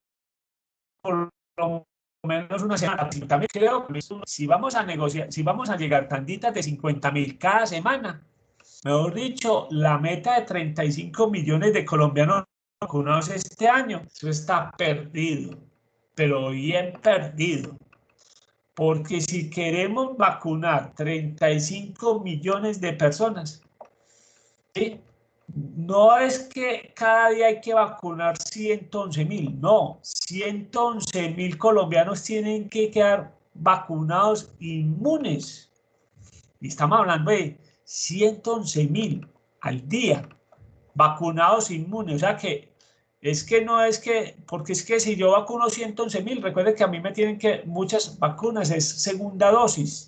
por lo menos una semana. También creo que si vamos a negociar, si vamos a llegar tanditas de 50.000 cada semana, mejor dicho, la meta de 35 millones de colombianos vacunados este año, eso está perdido, pero bien perdido. Porque si queremos vacunar 35 millones de personas, ¿sí? no es que cada día hay que vacunar 111.000, no, 111.000 colombianos tienen que quedar vacunados inmunes. Y estamos hablando de 111.000 al día vacunados inmunes. O sea que no es que, porque es que si yo vacuno 111.000, recuerde que a mí me tienen que muchas vacunas, es segunda dosis.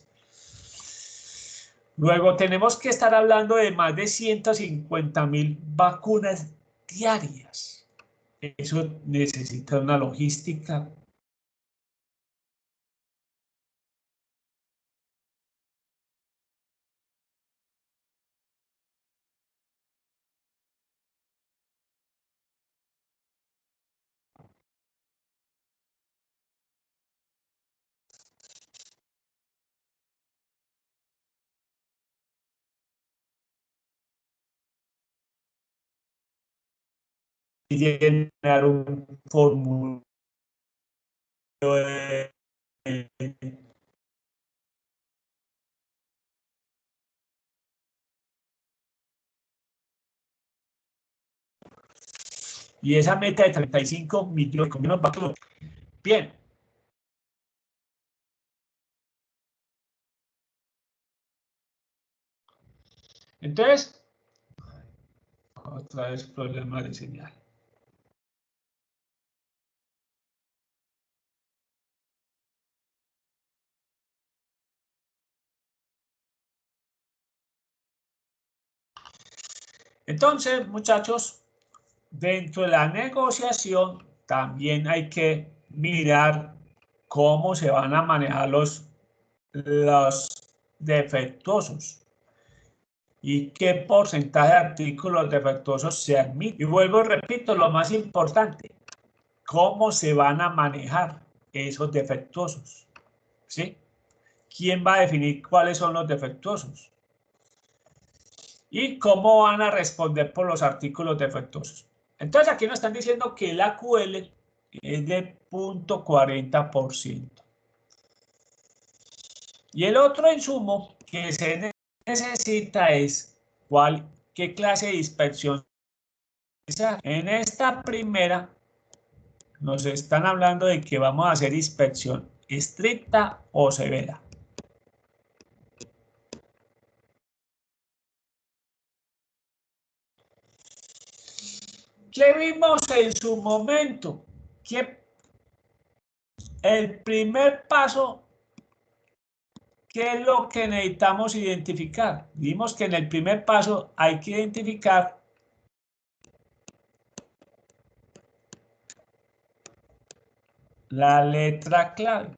Luego tenemos que estar hablando de más de 150.000 vacunas diarias. Eso necesita una logística. Y llenar un formulario de y esa meta de 35 millones de vacunas. Bien. Entonces, otra vez problema de señal. Entonces, muchachos, dentro de la negociación también hay que mirar cómo se van a manejar los defectuosos y qué porcentaje de artículos defectuosos se admiten. Y vuelvo y repito, lo más importante, cómo se van a manejar esos defectuosos, ¿sí? ¿Quién va a definir cuáles son los defectuosos? ¿Y cómo van a responder por los artículos defectuosos? Entonces aquí nos están diciendo que la QL es de 0.40%. Y el otro insumo que se necesita es qué clase de dispersión. En esta primera nos están hablando de que vamos a hacer dispersión estricta o severa. ¿Qué vimos en su momento? Que el primer paso, ¿qué es lo que necesitamos identificar? Vimos que en el primer paso hay que identificar la letra clave.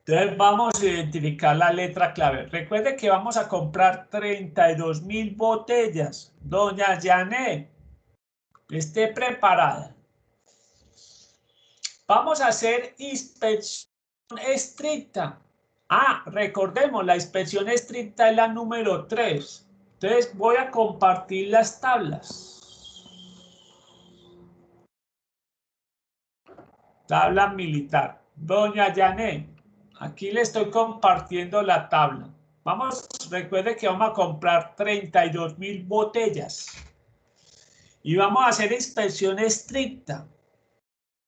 Entonces vamos a identificar la letra clave. Recuerde que vamos a comprar 32.000 botellas. Doña Janet, esté preparada. Vamos a hacer inspección estricta. Recordemos, la inspección estricta es la número 3. Entonces voy a compartir las tablas. Tabla militar. Doña Janet, aquí le estoy compartiendo la tabla. Recuerde que vamos a comprar 32.000 botellas. Y vamos a hacer inspección estricta,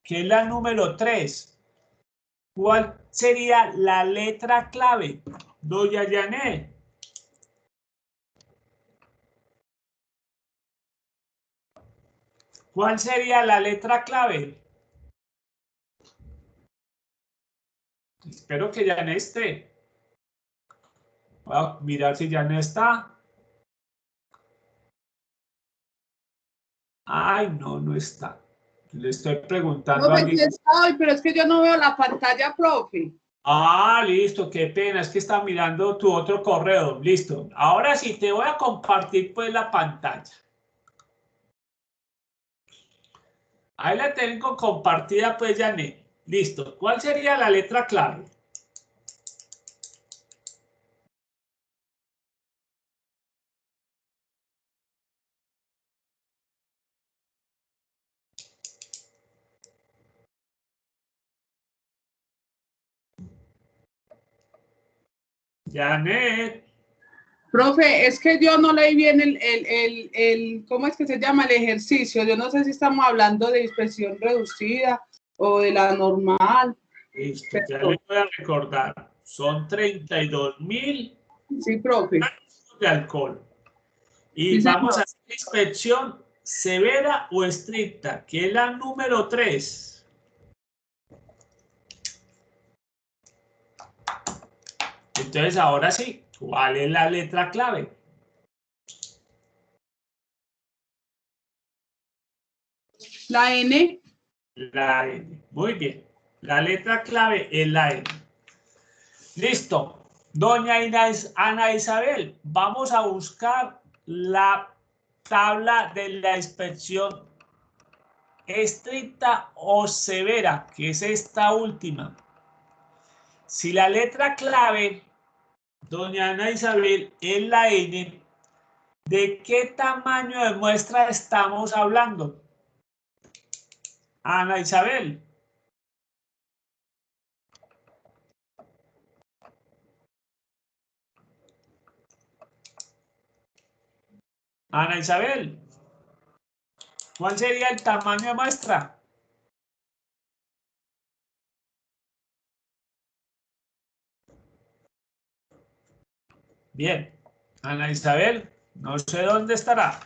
que es la número 3. ¿Cuál sería la letra clave? Doña Janet. ¿Cuál sería la letra clave? Espero que Janet esté. Voy a mirar si Janet está. Ay, no, no está. Le estoy preguntando a alguien. Sí estoy, pero es que yo no veo la pantalla, profe. Listo, qué pena, es que estaba mirando tu otro correo. Listo. Ahora sí, te voy a compartir pues la pantalla. Ahí la tengo compartida pues, Janet. Listo. ¿Cuál sería la letra clave? Janet. Profe, es que yo no leí bien ¿cómo es que se llama? El ejercicio. Yo no sé si estamos hablando de inspección reducida o de la normal. Listo, ya les voy a recordar. Son 32.000 Sí, profe. de alcohol. Y Sí, vamos señor. a hacer inspección severa o estricta, que es la número 3. Entonces, ahora sí, ¿cuál es la letra clave? La N. La N. Muy bien. La letra clave es la N. Listo. Doña Ana Isabel, vamos a buscar la tabla de la inspección estricta o severa, que es esta última. Si la letra clave, doña Ana Isabel, es la N, ¿de qué tamaño de muestra estamos hablando? Ana Isabel. Ana Isabel, ¿cuál sería el tamaño de muestra? Bien, Ana Isabel, no sé dónde estará.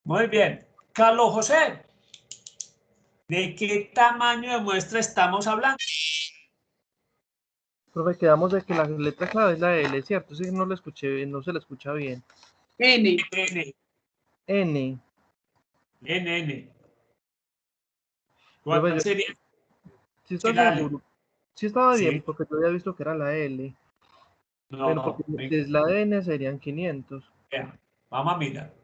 Muy bien. Carlos José, ¿de qué tamaño de muestra estamos hablando? Profe, quedamos de que la letra clave es la L, ¿cierto? Sí, no lo escuché bien, no se la escucha bien. N. N, N. N. Profe, ¿Cuál sería? sí está La L. seguro. Sí estaba bien, Sí, porque yo había visto que era la L. Pero porque no, si es la N serían 500. venga, vamos a mirar.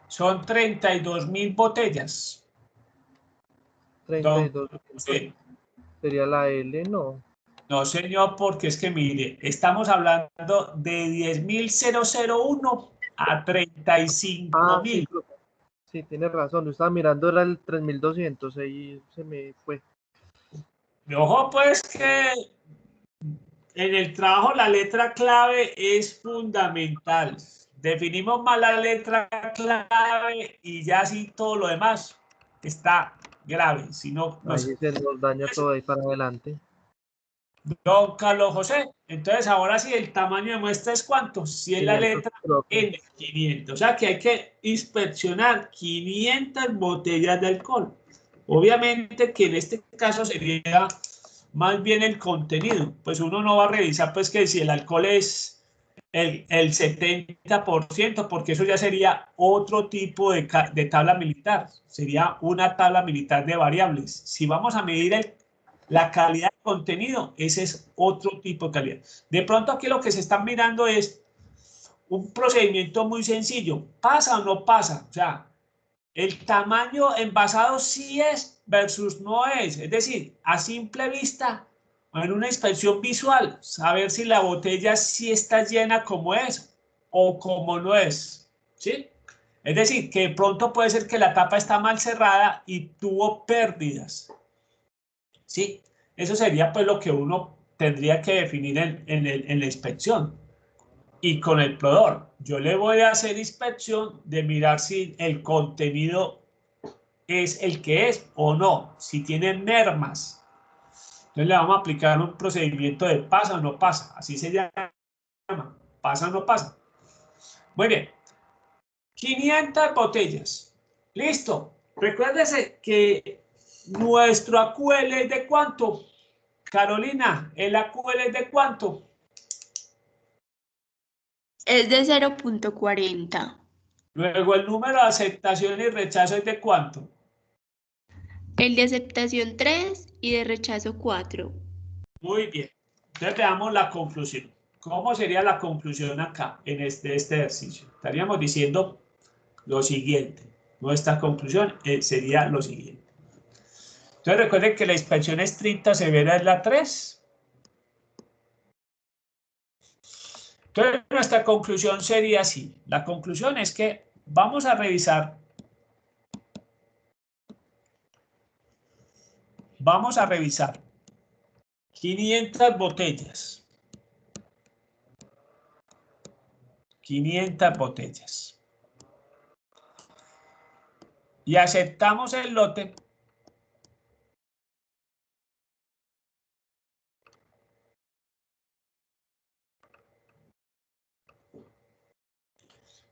Son 32.000 botellas. 32. Sí. Sería la L, no. No, señor, porque es que mire, estamos hablando de 10.001 a Ah, sí, 35.000. profe. Sí, tiene razón. Yo estaba mirando, era el 3200. Ahí se me fue. Ojo, pues que en el trabajo la letra clave es fundamental. Definimos mal la letra clave y ya así todo lo demás está grave. Si no, no sé. Ahí se nos daña todo ahí para adelante. Don Carlos José, entonces ahora sí el tamaño de muestra es ¿cuánto? Si es la 500, letra profe. N, 500. O sea que hay que inspeccionar 500 botellas de alcohol. Obviamente que en este caso sería más bien el contenido. Pues uno no va a revisar pues que si el alcohol es el 70%, porque eso ya sería otro tipo de tabla militar. Sería una tabla militar de variables. Si vamos a medir la calidad de contenido, ese es otro tipo de calidad. De pronto aquí lo que se está mirando es un procedimiento muy sencillo. ¿Pasa o no pasa? O sea, el tamaño envasado sí es versus no es. Es decir, a simple vista, en una inspección visual, saber si la botella sí está llena como es o como no es. ¿Sí? Es decir, que de pronto puede ser que la tapa está mal cerrada y tuvo pérdidas. ¿Sí? Eso sería pues lo que uno tendría que definir en la inspección. Y con el proveedor, yo le voy a hacer inspección de mirar si el contenido es el que es o no, si tiene mermas. Entonces le vamos a aplicar un procedimiento de pasa o no pasa, así se llama, pasa o no pasa. Muy bien, 500 botellas. Listo. Recuérdese que nuestro AQL es de ¿cuánto? Carolina, ¿el AQL es de cuánto? Es de 0.40. Luego el número de aceptación y rechazo es de cuánto. El de aceptación 3 y de rechazo 4. Muy bien. Entonces veamos la conclusión. ¿Cómo sería la conclusión acá en este ejercicio? Estaríamos diciendo lo siguiente. Nuestra conclusión sería lo siguiente. Entonces recuerden que la inspección estricta severa es la 3. Entonces nuestra conclusión sería así. La conclusión es que vamos a revisar 500 botellas. 500 botellas. Y aceptamos el lote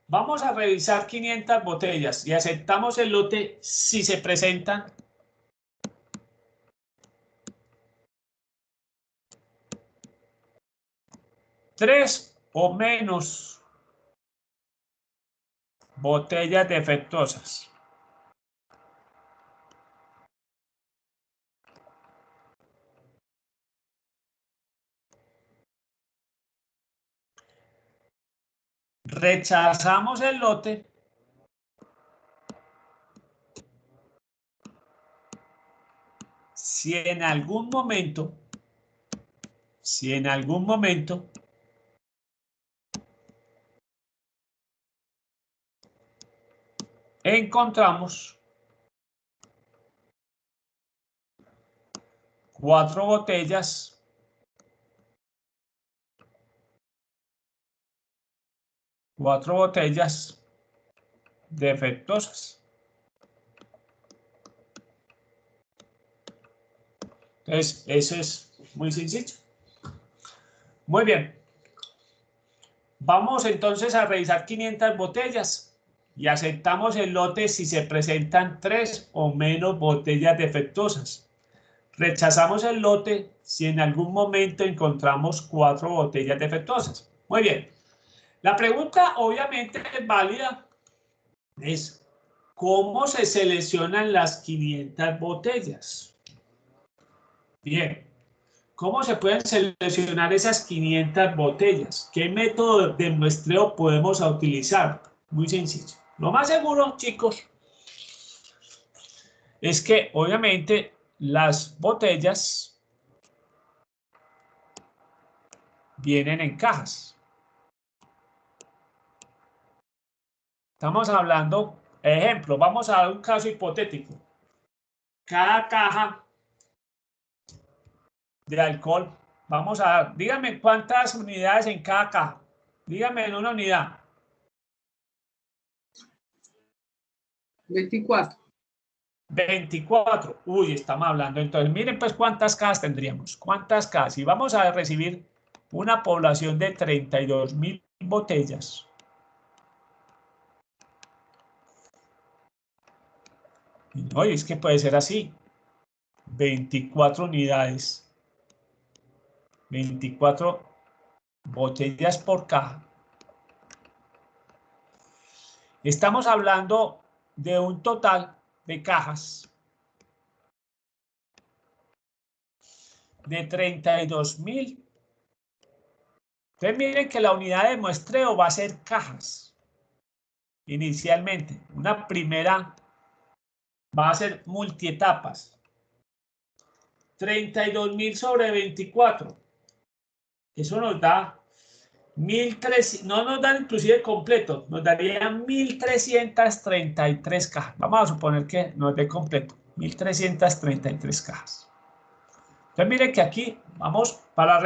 Vamos a revisar 500 botellas y aceptamos el lote si se presentan tres o menos botellas defectuosas. Rechazamos el lote si en algún momento encontramos 4 botellas defectuosas. Entonces, eso es muy sencillo. Muy bien. Vamos entonces a revisar 500 botellas y aceptamos el lote si se presentan 3 o menos botellas defectuosas. Rechazamos el lote si en algún momento encontramos 4 botellas defectuosas. Muy bien. La pregunta obviamente es válida. Es ¿cómo se seleccionan las 500 botellas? Bien. ¿Cómo se pueden seleccionar esas 500 botellas? ¿Qué método de muestreo podemos utilizar? Muy sencillo. Lo más seguro, chicos, es que obviamente las botellas vienen en cajas. Estamos hablando, ejemplo, vamos a dar un caso hipotético. Cada caja de alcohol, vamos a dar, dígame cuántas unidades en cada caja. Dígame en una unidad. 24. 24. Uy, estamos hablando. Entonces, miren pues cuántas cajas tendríamos. ¿Cuántas cajas? Y vamos a recibir una población de 32.000 botellas. No, y es que puede ser así. 24 unidades. 24 botellas por caja. Estamos hablando de un total de cajas de 32.000. Entonces miren que la unidad de muestreo va a ser cajas. Inicialmente, una primera va a ser multietapas. 32.000 sobre 24. Eso nos da 1.300, no nos dan inclusive completo, nos darían 1.333 cajas. Vamos a suponer que nos dé completo, 1.333 cajas. Entonces mire que aquí vamos para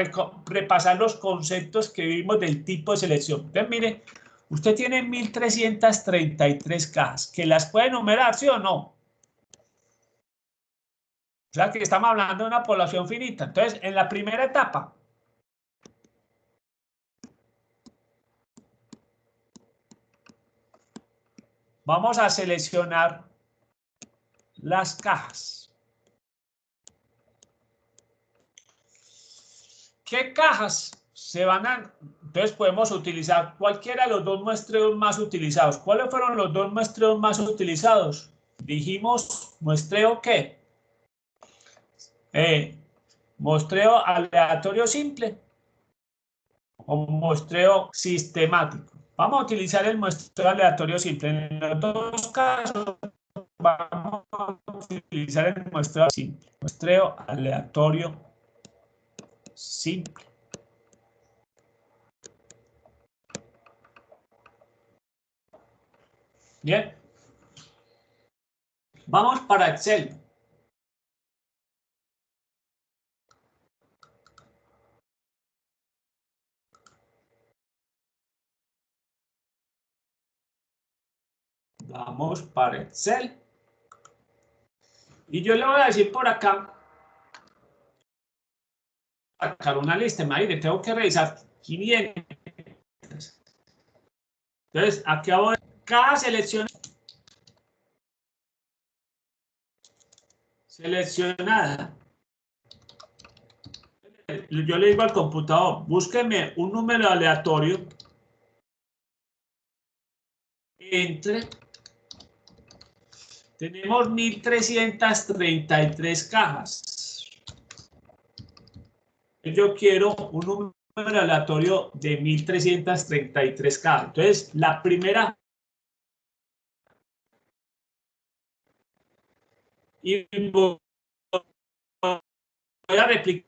repasar los conceptos que vimos del tipo de selección. Entonces mire, usted tiene 1.333 cajas, que las puede enumerar, ¿sí o no? O sea que estamos hablando de una población finita. Entonces, en la primera etapa, vamos a seleccionar las cajas. ¿Qué cajas se van a...? Entonces podemos utilizar cualquiera de los dos muestreos más utilizados. ¿Cuáles fueron los dos muestreos más utilizados? Dijimos, ¿muestreo qué? ¿Muestreo aleatorio simple o muestreo sistemático? Vamos a utilizar el muestreo aleatorio simple. En los dos casos vamos a utilizar el muestreo simple. Muestreo aleatorio simple. Bien. Vamos para Excel. Vamos para Excel. Y yo le voy a decir por acá, sacar una lista, imagínate, tengo que revisar 500. Entonces, aquí hago cada selección seleccionada. Yo le digo al computador, búsqueme un número aleatorio entre, tenemos 1333 cajas. Yo quiero un número aleatorio de 1333 cajas. Entonces, la primera y voy a replicar.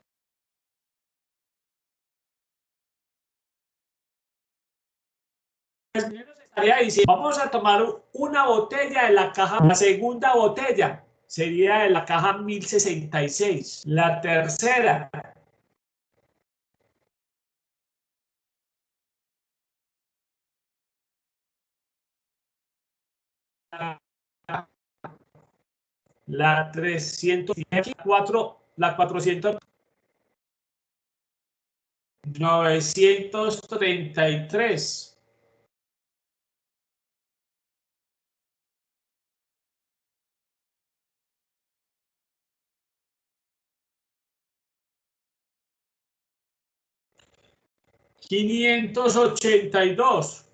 Vamos a tomar una botella de la caja, la segunda botella sería de la caja 1066, la tercera la 304, la 400, 933. $582,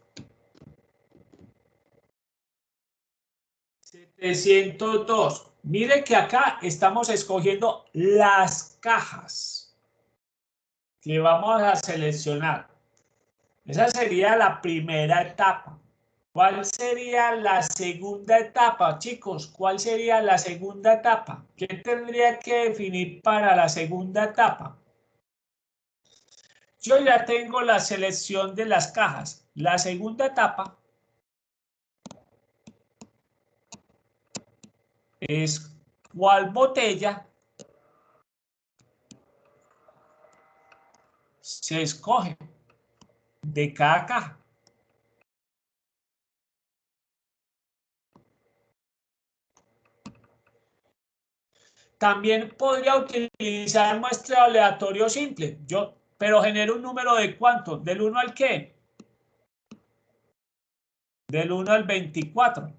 702. Mire que acá estamos escogiendo las cajas que vamos a seleccionar. Esa sería la primera etapa. ¿Cuál sería la segunda etapa, chicos? ¿Cuál sería la segunda etapa? ¿Qué tendría que definir para la segunda etapa? Yo ya tengo la selección de las cajas. La segunda etapa es cuál botella se escoge de cada caja. También podría utilizar muestreo aleatorio simple. Pero genero un número de ¿cuánto? ¿Del 1 al qué? Del 1 al 24.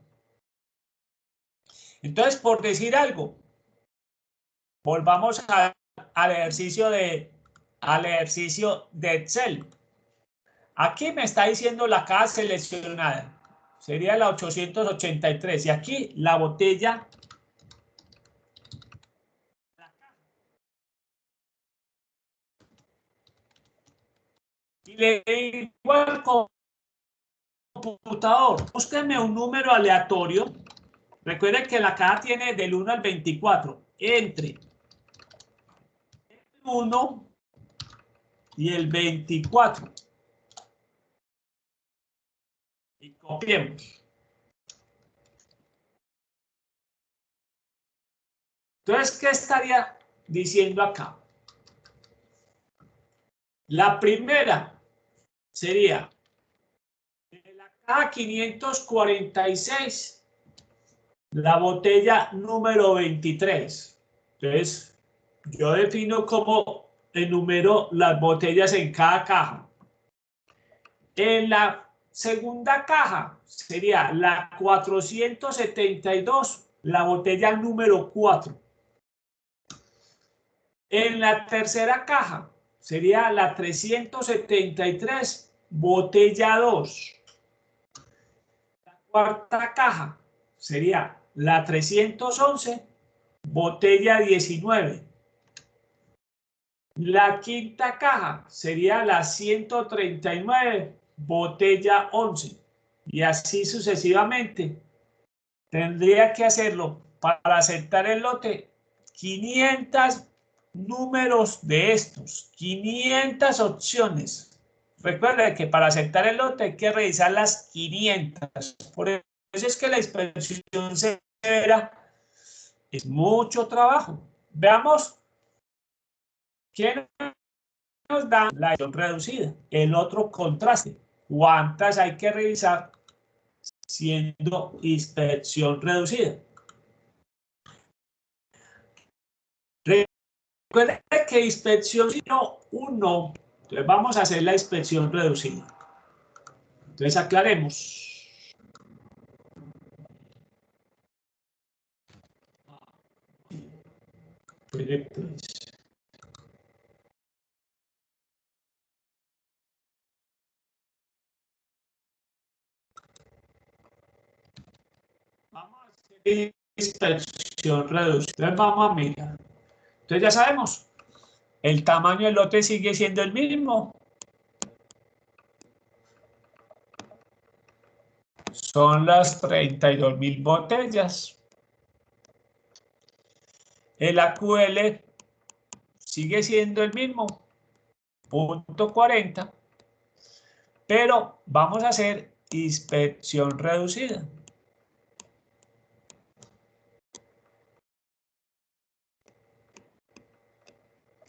Entonces, por decir algo, volvamos al ejercicio de Excel. Aquí me está diciendo la caja seleccionada. Sería la 883. Y aquí la botella. Y le digo al computador, búsqueme un número aleatorio. Recuerden que la caja tiene del 1 al 24. Entre el 1 y el 24. Y copiemos. Entonces, ¿qué estaría diciendo acá? La primera sería de la caja 546, la botella número 23. Entonces, yo defino cómo enumero las botellas en cada caja. En la segunda caja sería la 472, la botella número 4. En la tercera caja sería la 373, botella 2. La cuarta caja sería la 311, botella 19. La quinta caja sería la 139, botella 11. Y así sucesivamente. Tendría que hacerlo para aceptar el lote 500 números de estos, 500 opciones. Recuerden que para aceptar el lote hay que revisar las 500. Por eso es que la inspección severa es mucho trabajo. Veamos qué nos da la inspección reducida. El otro contraste. ¿Cuántas hay que revisar siendo inspección reducida. Recuerden que inspección 1, entonces vamos a hacer la inspección reducida. Entonces aclaremos. Vamos a hacer inspección reducida. Entonces vamos a mirar. Entonces ya sabemos, el tamaño del lote sigue siendo el mismo. Son las 32.000 botellas. El AQL sigue siendo el mismo, punto 40. Pero vamos a hacer inspección reducida.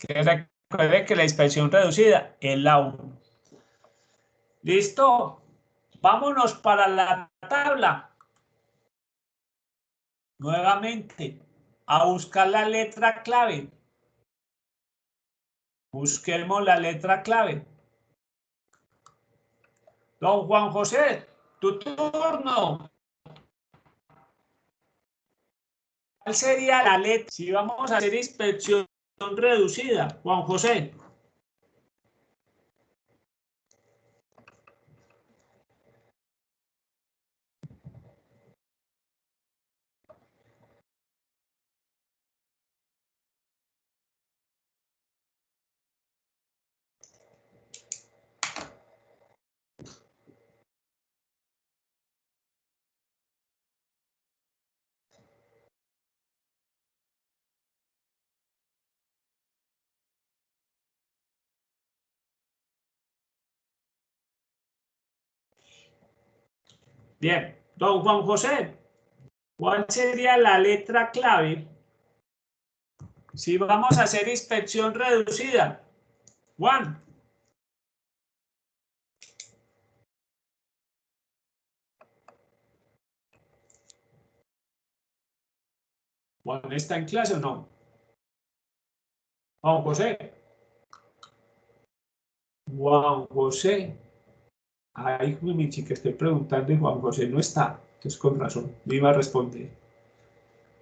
Recuerden que la inspección reducida es la 1. ¿Listo? Vámonos para la tabla. Nuevamente, a buscar la letra clave. Busquemos la letra clave. Don Juan José, tu turno. ¿Cuál sería la letra si vamos a hacer inspección reducida, Juan José? Bien, don Juan José, ¿cuál sería la letra clave si vamos a hacer inspección reducida? Juan. ¿Juan está en clase o no? Juan José. Juan José. Ay, mi chica, estoy preguntando y Juan José no está. Entonces, con razón, no iba a responder.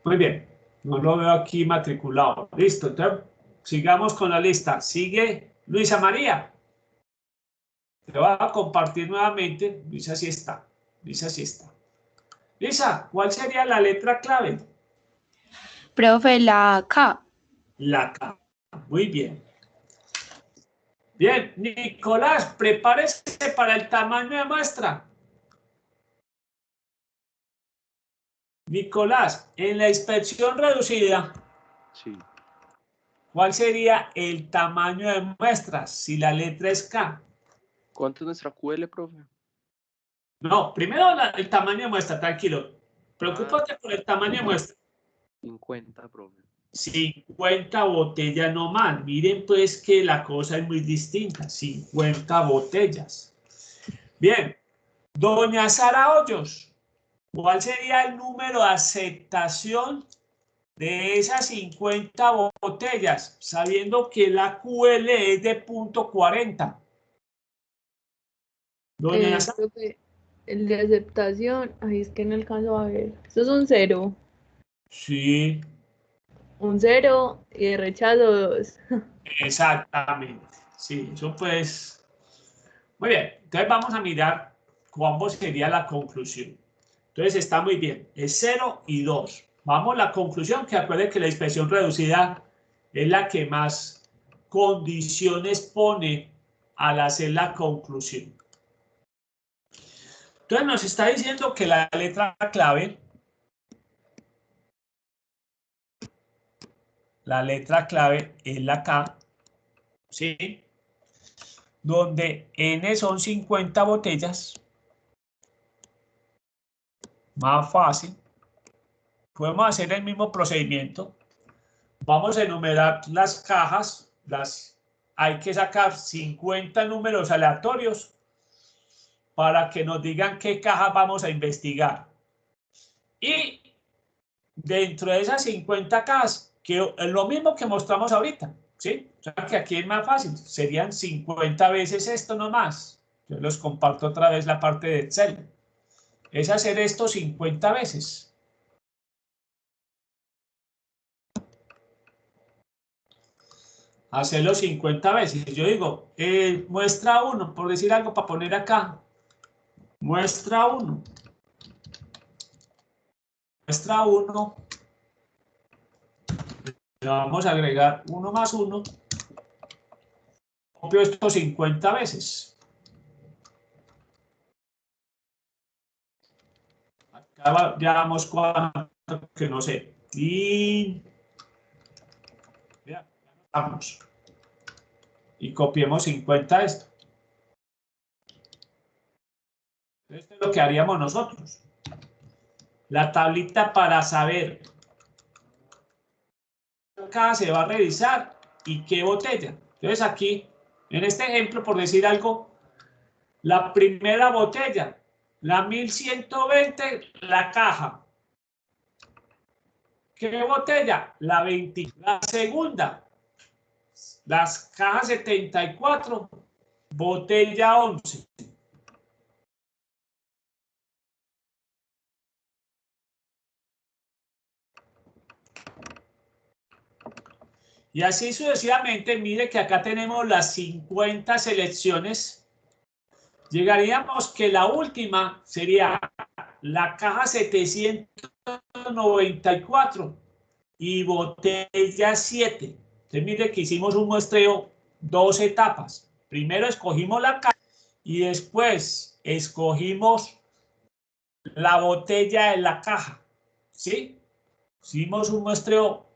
Muy bien, no lo veo aquí matriculado. Listo, entonces sigamos con la lista. Sigue Luisa María. Te voy a compartir nuevamente. Luisa sí está. Luisa sí está. Lisa, ¿cuál sería la letra clave? Profe, la K. La K. Muy bien. Bien, Nicolás, prepárese para el tamaño de muestra. Nicolás, en la inspección reducida, Sí. ¿cuál sería el tamaño de muestra si la letra es K? ¿Cuánto es nuestra QL, profe? No, primero el tamaño de muestra, tranquilo. Preocúpate por el tamaño de muestra. 50, profe. 50 botellas no más. Miren pues que la cosa es muy distinta. 50 botellas. Bien. Doña Sara Hoyos, ¿cuál sería el número de aceptación de esas 50 botellas? Sabiendo que la QL es de punto 40. Doña Sara. Profe, el de aceptación, ay, es que no alcanzo a ver. Esto es un 0. Sí. Un 0 y de rechazo 2. Exactamente. Sí, eso pues. Muy bien. Entonces vamos a mirar cómo sería la conclusión. Entonces está muy bien. Es 0 y 2. Vamos a la conclusión, que acuérdense que la inspección reducida es la que más condiciones pone al hacer la conclusión. Entonces nos está diciendo que la letra clave es la K, ¿sí? Donde N son 50 botellas. Más fácil. Podemos hacer el mismo procedimiento. Vamos a enumerar las cajas. Hay que sacar 50 números aleatorios para que nos digan qué cajas vamos a investigar. Y dentro de esas 50 cajas, que es lo mismo que mostramos ahorita, ¿sí? O sea que aquí es más fácil, serían 50 veces esto nomás. Yo les comparto otra vez la parte de Excel. Es hacer esto 50 veces. Hacerlo 50 veces. Yo digo, muestra 1, por decir algo, para poner acá. Muestra 1. Muestra 1. Le vamos a agregar 1 más 1. Copio esto 50 veces. Acá ya vamos cuánto, que no sé. Y ya, vamos. Y copiemos 50 esto. Esto es lo que haríamos nosotros. La tablita para saber acá se va a revisar y qué botella. Entonces aquí, en este ejemplo, por decir algo, la primera botella, la 1120, la caja. ¿Qué botella? La 20. La segunda, las cajas 74, botella 11. Y así sucesivamente, mire que acá tenemos las 50 selecciones. Llegaríamos que la última sería la caja 794 y botella 7. Entonces mire que hicimos un muestreo, 2 etapas. Primero escogimos la caja y después escogimos la botella de la caja. ¿Sí? Hicimos un muestreo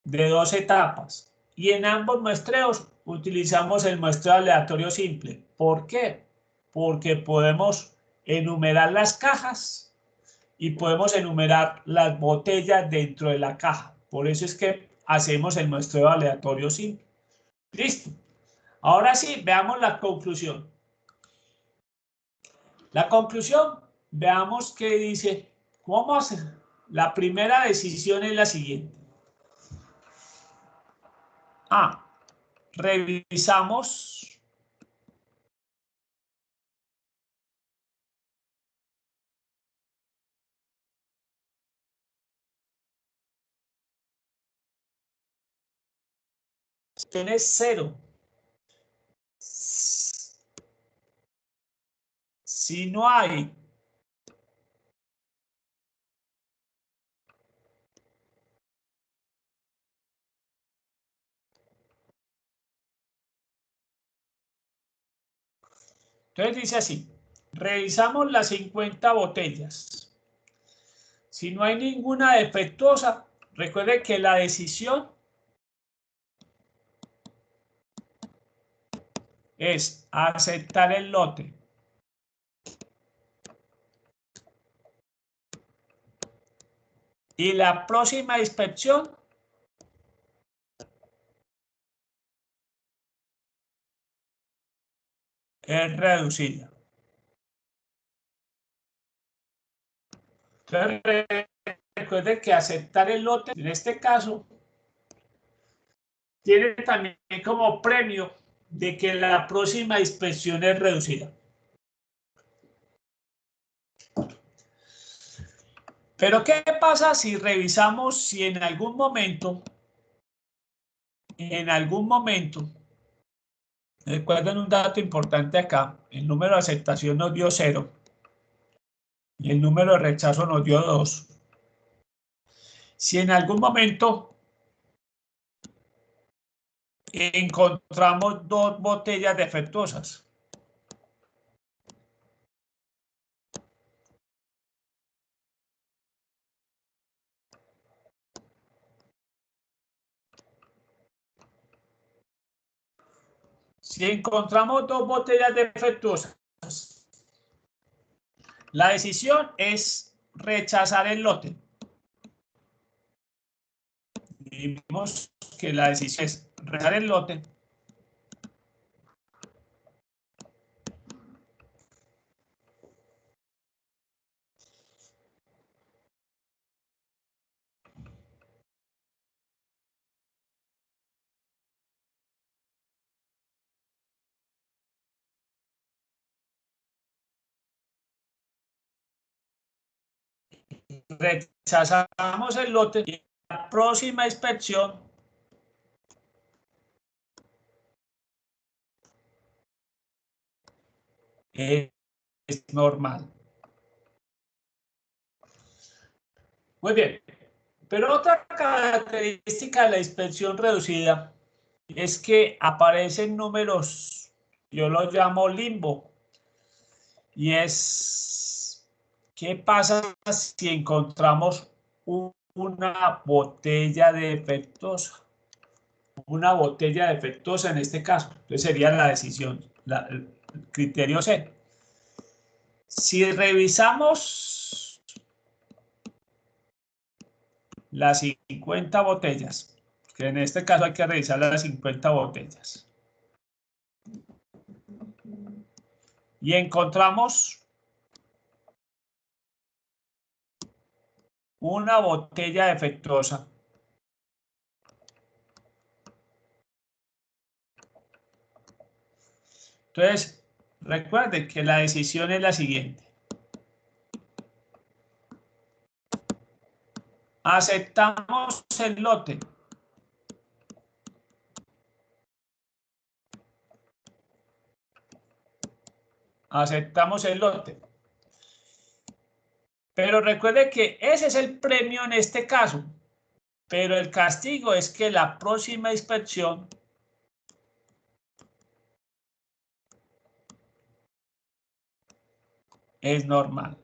de 2 etapas y en ambos muestreos utilizamos el muestreo aleatorio simple. ¿Por qué? Porque podemos enumerar las cajas y podemos enumerar las botellas dentro de la caja. Por eso es que hacemos el muestreo aleatorio simple. Listo. Ahora sí, veamos la conclusión. La conclusión, veamos qué dice. ¿Cómo hacer? La primera decisión es la siguiente. Revisamos es 0. Si no hay entonces dice así, revisamos las 50 botellas. Si no hay ninguna defectuosa, recuerde que la decisión es aceptar el lote. Y la próxima inspección es reducida. Entonces, recuerde que aceptar el lote, en este caso, tiene también como premio de que la próxima inspección es reducida. Pero ¿qué pasa si revisamos si en algún momento, recuerden un dato importante acá, el número de aceptación nos dio 0 y el número de rechazo nos dio 2. Si en algún momento encontramos 2 botellas defectuosas, si encontramos 2 botellas defectuosas, la decisión es rechazar el lote. Vimos que la decisión es rechazar el lote. rechazamos el lote y la próxima inspección es normal. Muy bien, pero otra característica de la inspección reducida es que aparecen números, yo los llamo limbo, y es, ¿qué pasa si encontramos una botella defectuosa? Una botella defectuosa en este caso, entonces sería la decisión, el criterio C. Si revisamos las 50 botellas, que en este caso hay que revisar las 50 botellas, y encontramos una botella defectuosa, entonces recuerden que la decisión es la siguiente: aceptamos el lote, pero recuerde que ese es el premio en este caso, pero el castigo es que la próxima inspección es normal.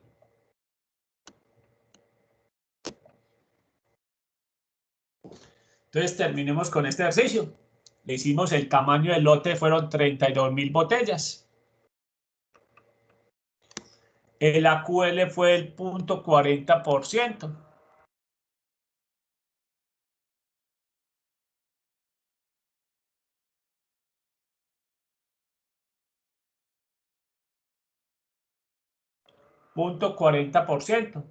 Entonces terminemos con este ejercicio. Le hicimos el tamaño del lote, fueron 32.000 botellas. El AQL fue el 0.40%. .40%.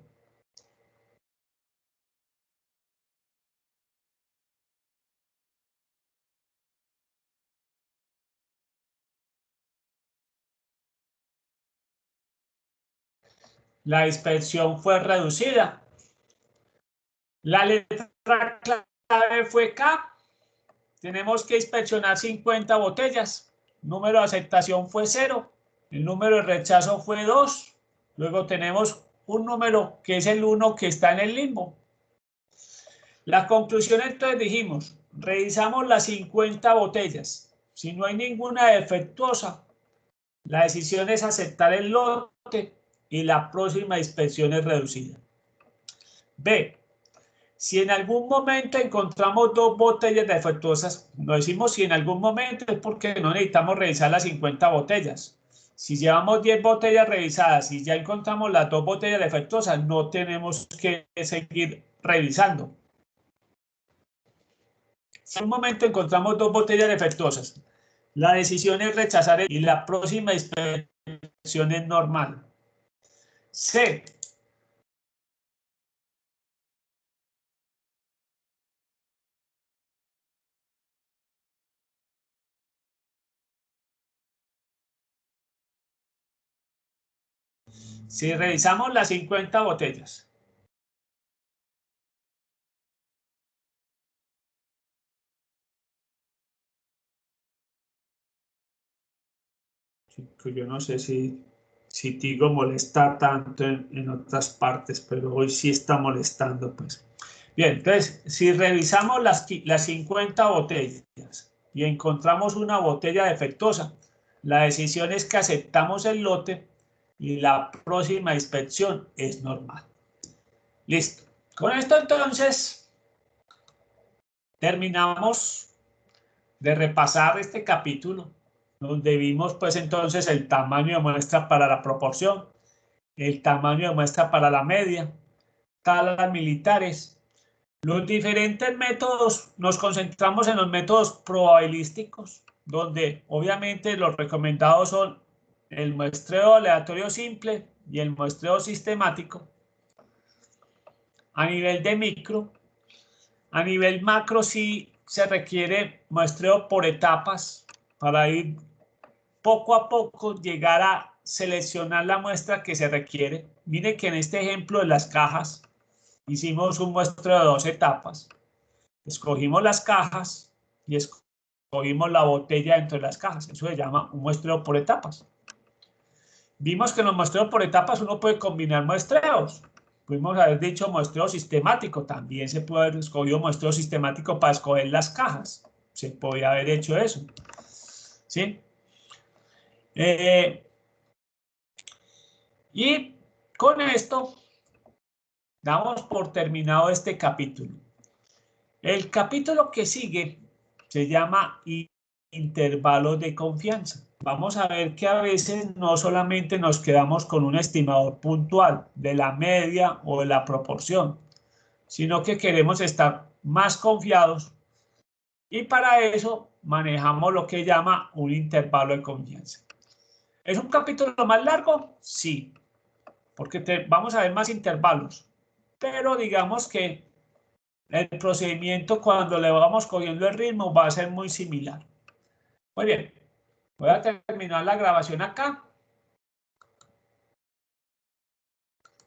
La inspección fue reducida. La letra clave fue K. Tenemos que inspeccionar 50 botellas. El número de aceptación fue 0. El número de rechazo fue 2. Luego tenemos un número que es el 1 que está en el limbo. La conclusión, entonces dijimos, revisamos las 50 botellas. Si no hay ninguna defectuosa, la decisión es aceptar el lote y la próxima inspección es reducida. B. Si en algún momento encontramos 2 botellas defectuosas, no decimos si en algún momento, es porque no necesitamos revisar las 50 botellas. Si llevamos 10 botellas revisadas y ya encontramos las 2 botellas defectuosas, no tenemos que seguir revisando. Si en un momento encontramos 2 botellas defectuosas, la decisión es rechazar y la próxima inspección es normal. C. Si revisamos las 50 botellas, yo no sé si Tigo molesta tanto en otras partes, pero hoy sí está molestando, pues. Bien, entonces, si revisamos las 50 botellas y encontramos una botella defectuosa, la decisión es que aceptamos el lote y la próxima inspección es normal. Listo. Con esto, entonces, terminamos de repasar este capítulo, donde vimos, pues, entonces, el tamaño de muestra para la proporción, el tamaño de muestra para la media, tablas militares. Los diferentes métodos, nos concentramos en los métodos probabilísticos, donde obviamente los recomendados son el muestreo aleatorio simple y el muestreo sistemático. A nivel de micro, a nivel macro sí se requiere muestreo por etapas para ir poco a poco llegar a seleccionar la muestra que se requiere. Mire que en este ejemplo de las cajas, hicimos un muestreo de 2 etapas. Escogimos las cajas y escogimos la botella dentro de las cajas. Eso se llama un muestreo por etapas. Vimos que en los muestreos por etapas uno puede combinar muestreos. Pudimos haber dicho muestreo sistemático. También se puede haber escogido muestreo sistemático para escoger las cajas. Se podía haber hecho eso. ¿Sí? Y con esto damos por terminado este capítulo. El capítulo que sigue se llama intervalos de confianza. Vamos a ver que a veces no solamente nos quedamos con un estimador puntual de la media o de la proporción, sino que queremos estar más confiados y para eso manejamos lo que llama un intervalo de confianza. ¿Es un capítulo más largo? Sí, porque vamos a ver más intervalos, pero digamos que el procedimiento cuando le vamos cogiendo el ritmo va a ser muy similar. Muy bien, voy a terminar la grabación acá